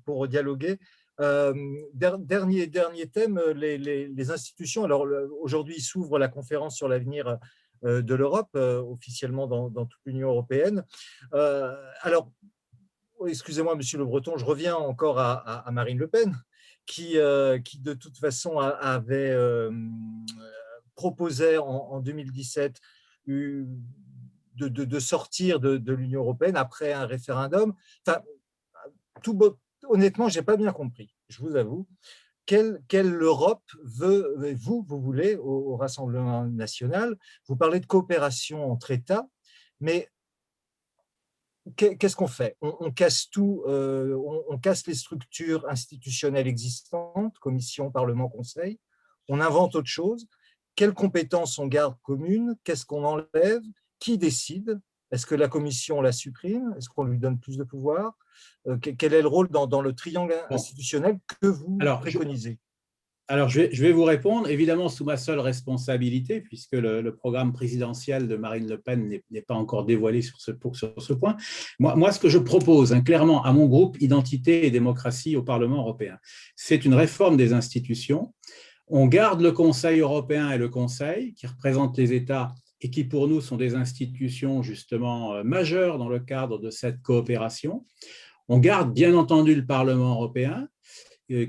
Speaker 1: pour dialoguer. Dernier thème, les institutions. Alors aujourd'hui s'ouvre la conférence sur l'avenir de l'Europe, officiellement dans toute l'Union européenne. Alors, excusez-moi, Monsieur Le Breton, je reviens encore à Marine Le Pen, qui de toute façon avait proposé en 2017 de sortir de l'Union européenne après un référendum. Enfin, honnêtement, je n'ai pas bien compris, je vous avoue. Quelle Europe vous voulez au Rassemblement national? Vous parlez de coopération entre États, mais qu'est-ce qu'on fait? On casse tout, on casse les structures institutionnelles existantes, Commission, Parlement, Conseil, on invente autre chose. Quelles compétences on garde communes? Qu'est-ce qu'on enlève? Qui décide? Est-ce que la Commission la supprime? Est-ce qu'on lui donne plus de pouvoir? Quel est le rôle dans le triangle institutionnel que vous préconisez?
Speaker 2: Alors, je vais vous répondre, évidemment, sous ma seule responsabilité, puisque le programme présidentiel de Marine Le Pen n'est pas encore dévoilé sur ce point. Moi, ce que je propose, clairement, à mon groupe Identité et démocratie au Parlement européen, c'est une réforme des institutions. On garde le Conseil européen et le Conseil, qui représentent les États et qui, pour nous, sont des institutions, justement, majeures dans le cadre de cette coopération. On garde, bien entendu, le Parlement européen,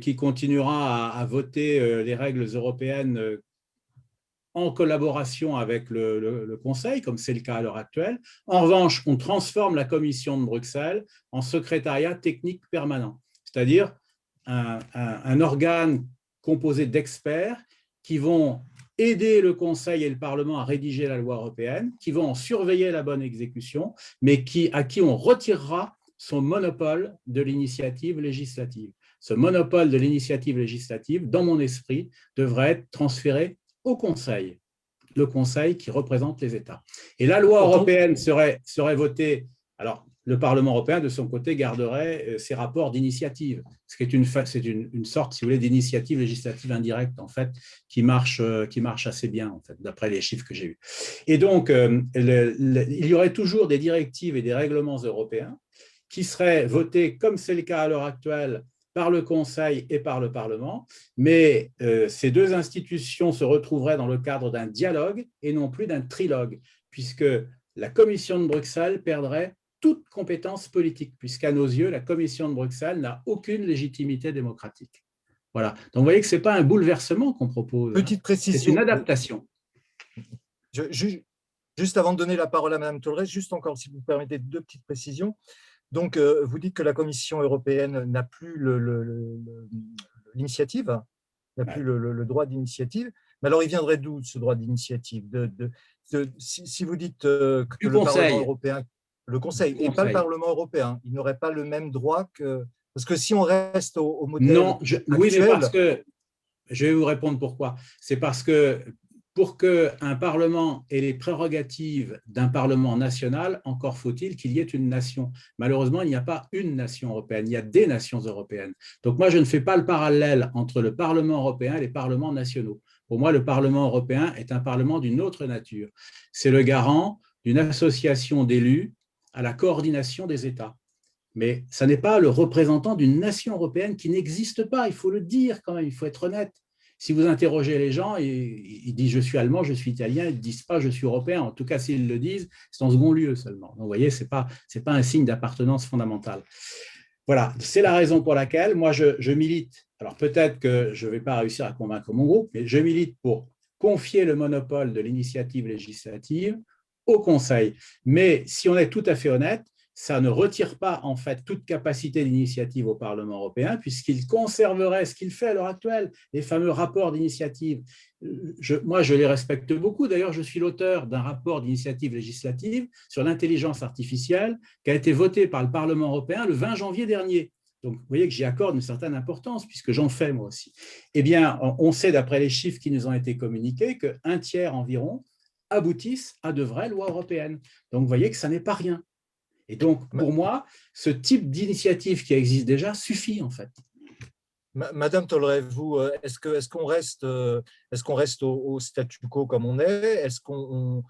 Speaker 2: qui continuera à voter les règles européennes en collaboration avec le Conseil, comme c'est le cas à l'heure actuelle. En revanche, on transforme la Commission de Bruxelles en secrétariat technique permanent, c'est-à-dire un organe composé d'experts qui vont aider le Conseil et le Parlement à rédiger la loi européenne, qui vont en surveiller la bonne exécution, mais à qui on retirera son monopole de l'initiative législative. Ce monopole de l'initiative législative, dans mon esprit, devrait être transféré au Conseil, le Conseil qui représente les États. Et la loi européenne serait votée. Alors, le Parlement européen, de son côté, garderait ses rapports d'initiative, ce qui est une sorte, si vous voulez, d'initiative législative indirecte, en fait, qui marche assez bien, en fait, d'après les chiffres que j'ai eus. Et donc, il y aurait toujours des directives et des règlements européens qui seraient votés, comme c'est le cas à l'heure actuelle, par le Conseil et par le Parlement, mais ces deux institutions se retrouveraient dans le cadre d'un dialogue et non plus d'un trilogue, puisque la Commission de Bruxelles perdrait toute compétence politique, puisqu'à nos yeux, la Commission de Bruxelles n'a aucune légitimité démocratique. Voilà. Donc, vous voyez que ce n'est pas un bouleversement qu'on propose.
Speaker 1: Petite précision.
Speaker 2: C'est une adaptation.
Speaker 1: Juste avant de donner la parole à Mme Tollerès, juste encore, si vous permettez, deux petites précisions. Donc, vous dites que la Commission européenne n'a plus l'initiative, n'a plus le droit d'initiative. Mais alors, il viendrait d'où ce droit d'initiative? Si vous dites que le Parlement européen, le Conseil, et pas le Parlement européen, il n'aurait pas le même droit que… Parce que si on reste au modèle actuel…
Speaker 2: Oui, mais parce que… Je vais vous répondre pourquoi. C'est parce que pour qu'un Parlement ait les prérogatives d'un Parlement national, encore faut-il qu'il y ait une nation. Malheureusement, il n'y a pas une nation européenne, il y a des nations européennes. Donc moi, je ne fais pas le parallèle entre le Parlement européen et les parlements nationaux. Pour moi, le Parlement européen est un parlement d'une autre nature. C'est le garant d'une association d'élus à la coordination des États. Mais ça n'est pas le représentant d'une nation européenne qui n'existe pas, il faut le dire quand même, il faut être honnête. Si vous interrogez les gens, ils disent « je suis allemand, je suis italien », ils ne disent pas « je suis européen ». En tout cas, s'ils le disent, c'est en second lieu seulement. Donc, vous voyez, ce n'est pas un signe d'appartenance fondamentale. Voilà, c'est la raison pour laquelle moi, je milite. Alors, peut-être que je ne vais pas réussir à convaincre mon groupe, mais je milite pour confier le monopole de l'initiative législative au Conseil. Mais si on est tout à fait honnête, ça ne retire pas en fait toute capacité d'initiative au Parlement européen, puisqu'il conserverait ce qu'il fait à l'heure actuelle, les fameux rapports d'initiative. Moi, je les respecte beaucoup. D'ailleurs, je suis l'auteur d'un rapport d'initiative législative sur l'intelligence artificielle qui a été voté par le Parlement européen le 20 janvier dernier. Donc, vous voyez que j'y accorde une certaine importance, puisque j'en fais moi aussi. Eh bien, on sait, d'après les chiffres qui nous ont été communiqués, qu'un tiers environ aboutissent à de vraies lois européennes. Donc, vous voyez que ça n'est pas rien. Et donc, pour moi, ce type d'initiative qui existe déjà suffit, en fait.
Speaker 1: Madame Tollerès, vous, est-ce qu'on reste au statu quo comme on est? Est-ce qu'on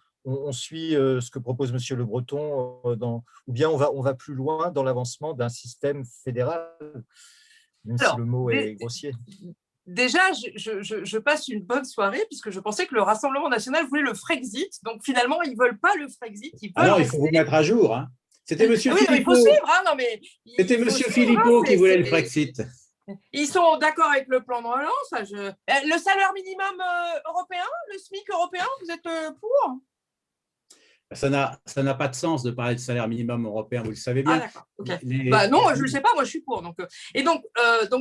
Speaker 1: suit ce que propose Monsieur Le Breton ou bien on va plus loin dans l'avancement d'un système fédéral, même si le mot est grossier?
Speaker 3: Déjà, je passe une bonne soirée puisque je pensais que le Rassemblement national voulait le Frexit. Donc, finalement, ils ne veulent pas le Frexit.
Speaker 2: Alors, il faut vous mettre à jour, hein. C'était M. Philippot.
Speaker 3: Il faut suivre, hein, non, mais
Speaker 2: c'était M. Philippot qui voulait le Brexit.
Speaker 3: Ils sont d'accord avec le plan de relance. Le salaire minimum européen, le SMIC européen, vous êtes pour?
Speaker 2: Ça n'a pas de sens de parler de salaire minimum européen, vous le savez bien.
Speaker 3: Ah, d'accord. Okay. Non, je ne le sais pas, moi je suis pour. Donc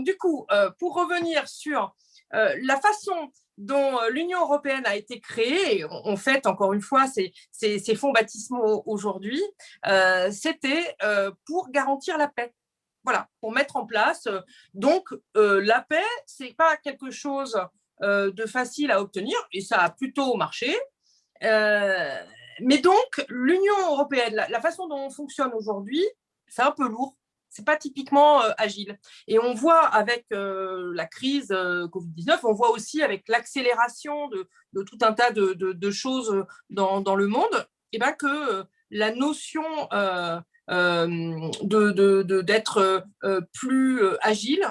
Speaker 3: du coup, pour revenir sur la façon dont l'Union européenne a été créée, en fait, encore une fois, ces fonds baptismaux aujourd'hui, c'était pour garantir la paix. Voilà, pour mettre en place. Donc, la paix, ce n'est pas quelque chose de facile à obtenir, et ça a plutôt marché. Mais donc, l'Union européenne, la façon dont on fonctionne aujourd'hui, c'est un peu lourd. Ce n'est pas typiquement agile. Et on voit avec la crise Covid-19, on voit aussi avec l'accélération de tout un tas de choses dans le monde, et ben que la notion d'être plus agile,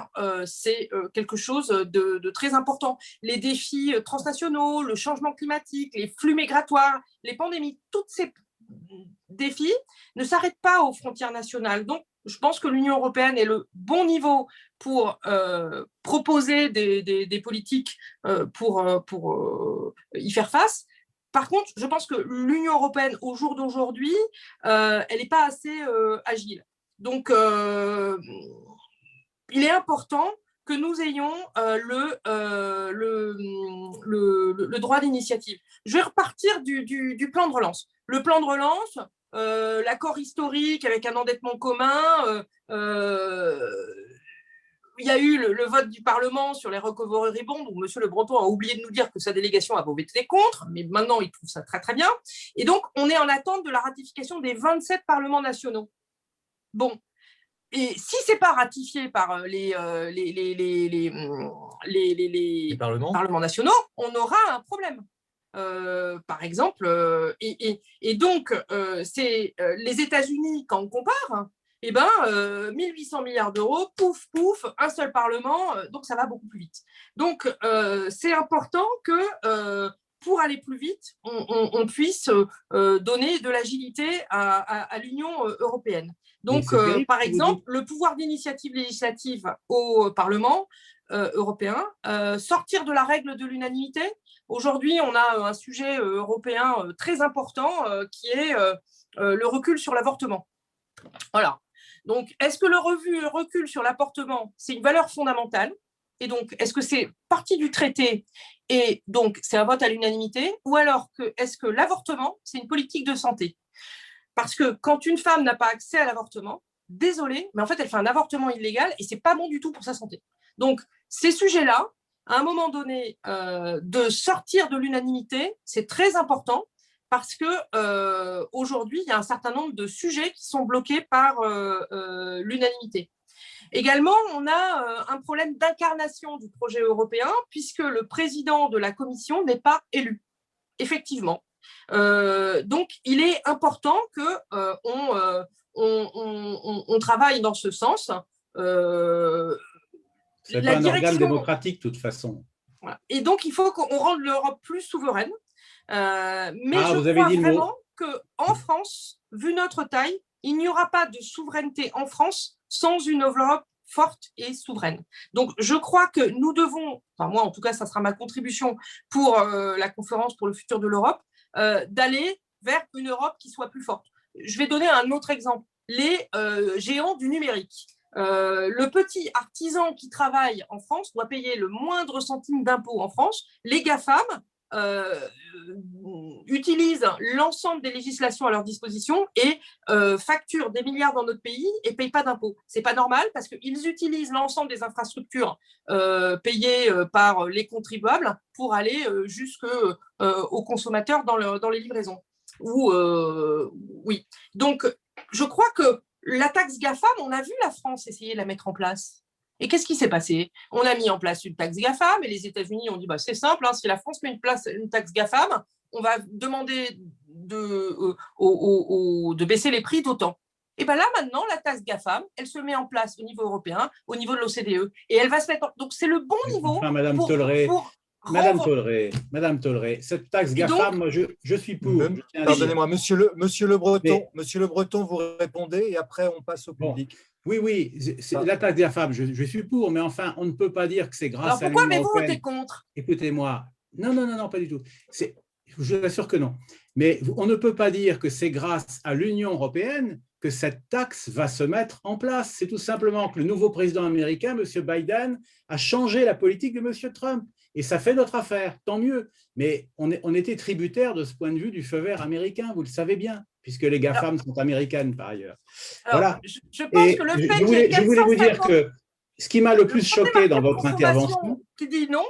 Speaker 3: c'est quelque chose de très important. Les défis transnationaux, le changement climatique, les flux migratoires, les pandémies, tous ces défis ne s'arrêtent pas aux frontières nationales. Donc, je pense que l'Union européenne est le bon niveau pour proposer des politiques pour y faire face. Par contre, je pense que l'Union européenne, au jour d'aujourd'hui, elle n'est pas assez agile. Donc, il est important que nous ayons le droit d'initiative. Je vais repartir du plan de relance. Le plan de relance, l'accord historique avec un endettement commun, il y a eu le vote du Parlement sur les recovery bonds, où M. Le Breton a oublié de nous dire que sa délégation a voté contre, mais maintenant, il trouve ça très, très bien. Et donc, on est en attente de la ratification des 27 parlements nationaux. Bon. Et si ce n'est pas ratifié par les parlements nationaux, on aura un problème. Par exemple, et donc, c'est les États-Unis, quand on compare, 1800 milliards d'euros, pouf, pouf, un seul Parlement, donc ça va beaucoup plus vite. Donc, c'est important que pour aller plus vite, on puisse donner de l'agilité à l'Union européenne. Donc, par exemple, le pouvoir d'initiative législative au Parlement européen, sortir de la règle de l'unanimité. Aujourd'hui, on a un sujet européen très important qui est le recul sur l'avortement. Voilà. Donc, est-ce que le recul sur l'avortement, c'est une valeur fondamentale? Et donc, est-ce que c'est partie du traité et donc c'est un vote à l'unanimité? Ou alors, est-ce que l'avortement, c'est une politique de santé? Parce que quand une femme n'a pas accès à l'avortement, désolée, mais en fait, elle fait un avortement illégal et ce n'est pas bon du tout pour sa santé. Donc, ces sujets-là, à un moment donné, de sortir de l'unanimité, c'est très important parce qu'aujourd'hui, il y a un certain nombre de sujets qui sont bloqués par l'unanimité. Également, on a un problème d'incarnation du projet européen puisque le président de la Commission n'est pas élu, effectivement. Donc, il est important qu'on travaille dans ce sens.
Speaker 2: Ce n'est pas un organe démocratique, de toute façon.
Speaker 3: Voilà. Et donc, il faut qu'on rende l'Europe plus souveraine. Mais je crois vraiment qu'en France, vu notre taille, il n'y aura pas de souveraineté en France sans une Europe forte et souveraine. Donc, je crois que nous devons, enfin moi en tout cas, ça sera ma contribution pour la conférence pour le futur de l'Europe, d'aller vers une Europe qui soit plus forte. Je vais donner un autre exemple, les géants du numérique. Le petit artisan qui travaille en France doit payer le moindre centime d'impôt en France. Les GAFAM utilisent l'ensemble des législations à leur disposition et facturent des milliards dans notre pays et ne payent pas d'impôts. Ce n'est pas normal parce qu'ils utilisent l'ensemble des infrastructures payées par les contribuables pour aller jusqu'aux consommateurs dans les livraisons. Oui. Donc, je crois que la taxe GAFAM, on a vu la France essayer de la mettre en place. Et qu'est-ce qui s'est passé? On a mis en place une taxe GAFAM et les États-Unis ont dit c'est simple, si la France met une taxe GAFAM, on va demander de baisser les prix d'autant. Et bien là, maintenant, la taxe GAFAM, elle se met en place au niveau européen, au niveau de l'OCDE. Et elle va se mettre. Donc, c'est le bon niveau.
Speaker 2: Enfin, Madame Tolleré, cette taxe GAFAM, moi, je suis pour.
Speaker 1: Pardonnez-moi, Monsieur Le Breton, vous répondez et après, on passe au public.
Speaker 2: Oui, la taxe GAFAM, je suis pour, mais enfin, on ne peut pas dire que c'est grâce à l'Union européenne.
Speaker 3: Alors pourquoi vous votez contre?
Speaker 2: Écoutez-moi, non, pas du tout. Je vous assure que non. Mais on ne peut pas dire que c'est grâce à l'Union européenne que cette taxe va se mettre en place. C'est tout simplement que le nouveau président américain, M. Biden, a changé la politique de M. Trump. Et ça fait notre affaire, tant mieux. Mais on était tributaire de ce point de vue du feu vert américain, vous le savez bien, puisque les GAFAM sont américaines par ailleurs. Voilà.
Speaker 3: Je pense que le fait qu'il y ait 450...
Speaker 2: Je voulais vous dire que ce qui m'a le plus choqué dans votre intervention…
Speaker 3: Qui dit non,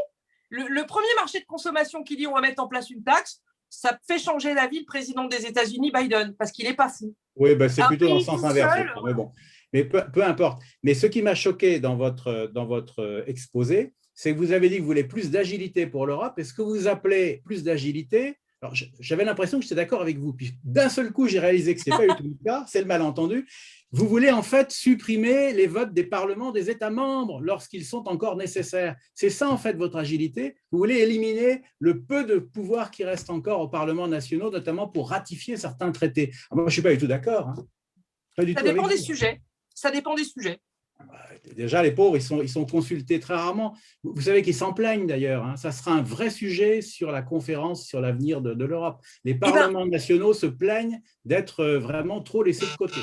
Speaker 3: le premier marché de consommation qui dit on va mettre en place une taxe, ça fait changer d'avis le président des États-Unis, Biden, parce qu'il n'est pas fou.
Speaker 2: Oui, ben c'est plutôt dans le sens inverse. Mais bon, mais peu importe. Mais ce qui m'a choqué dans votre exposé, c'est que vous avez dit que vous voulez plus d'agilité pour l'Europe. Et ce que vous appelez plus d'agilité, alors j'avais l'impression que j'étais d'accord avec vous. Puis d'un seul coup, j'ai réalisé que ce n'était pas du tout le cas, c'est le malentendu. Vous voulez en fait supprimer les votes des parlements des États membres lorsqu'ils sont encore nécessaires. C'est ça en fait votre agilité. Vous voulez éliminer le peu de pouvoir qui reste encore aux parlements nationaux, notamment pour ratifier certains traités. Alors, moi, je ne suis pas du tout d'accord. Hein.
Speaker 3: Ça dépend des sujets. Ça dépend des sujets.
Speaker 2: Déjà, les pauvres, ils sont consultés très rarement. Vous savez qu'ils s'en plaignent d'ailleurs. Hein. Ça sera un vrai sujet sur la conférence sur l'avenir de l'Europe. Les parlements nationaux se plaignent d'être vraiment trop laissés de côté.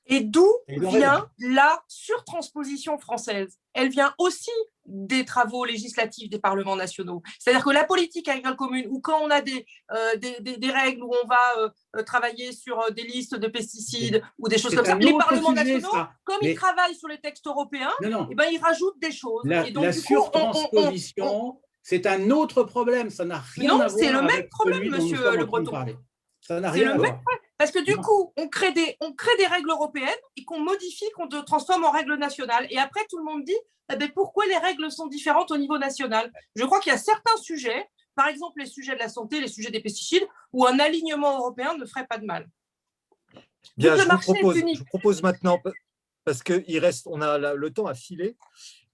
Speaker 3: Et d'où vient la surtransposition française? Elle vient aussi des travaux législatifs des parlements nationaux. C'est-à-dire que la politique agricole commune, ou quand on a des règles où on va travailler sur des listes de pesticides ou des choses comme ça, les parlements nationaux, comme ils travaillent sur les textes européens, eh ben, ils rajoutent des choses.
Speaker 2: Et donc, la surtransposition, c'est un autre problème. Ça n'a rien à voir.
Speaker 3: Non, c'est le même problème, monsieur Le Breton.
Speaker 2: Ça n'a rien à voir.
Speaker 3: Parce que du coup, on crée des règles européennes et qu'on modifie, qu'on transforme en règles nationales. Et après, tout le monde dit eh bien, pourquoi les règles sont différentes au niveau national. Je crois qu'il y a certains sujets, par exemple les sujets de la santé, les sujets des pesticides, où un alignement européen ne ferait pas de mal.
Speaker 1: Bien, je vous propose maintenant, parce qu'on a le temps à filer,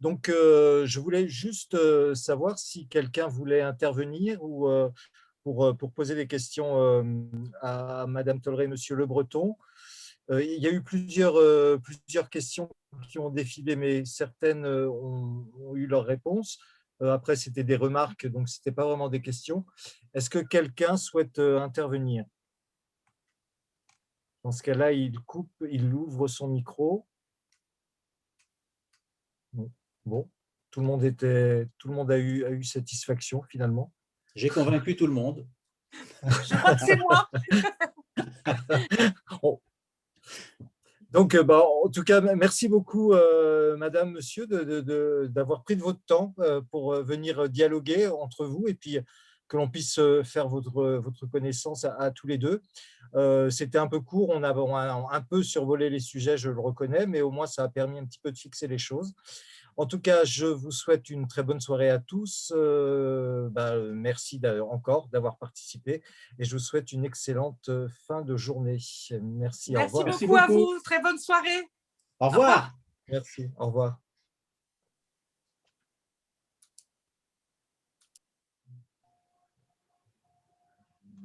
Speaker 1: donc je voulais juste savoir si quelqu'un voulait intervenir ou… Pour poser des questions à Madame Tolleray et Monsieur Le Breton. Il y a eu plusieurs questions qui ont défilé, mais certaines ont eu leur réponse. Après, c'était des remarques, donc ce n'était pas vraiment des questions. Est-ce que quelqu'un souhaite intervenir? Dans ce cas-là, il ouvre son micro. Bon, tout le monde a eu satisfaction finalement.
Speaker 2: J'ai convaincu tout le monde.
Speaker 3: Je crois que c'est moi.
Speaker 1: Donc, en tout cas, merci beaucoup, Madame, Monsieur, d'avoir pris de votre temps pour venir dialoguer entre vous et puis que l'on puisse faire votre connaissance à tous les deux. C'était un peu court, on a un peu survolé les sujets, je le reconnais, mais au moins ça a permis un petit peu de fixer les choses. En tout cas, je vous souhaite une très bonne soirée à tous. Merci encore d'avoir participé et je vous souhaite une excellente fin de journée. Merci, au revoir.
Speaker 3: Merci beaucoup à vous. Très bonne soirée.
Speaker 2: Au revoir.
Speaker 1: Merci, au revoir.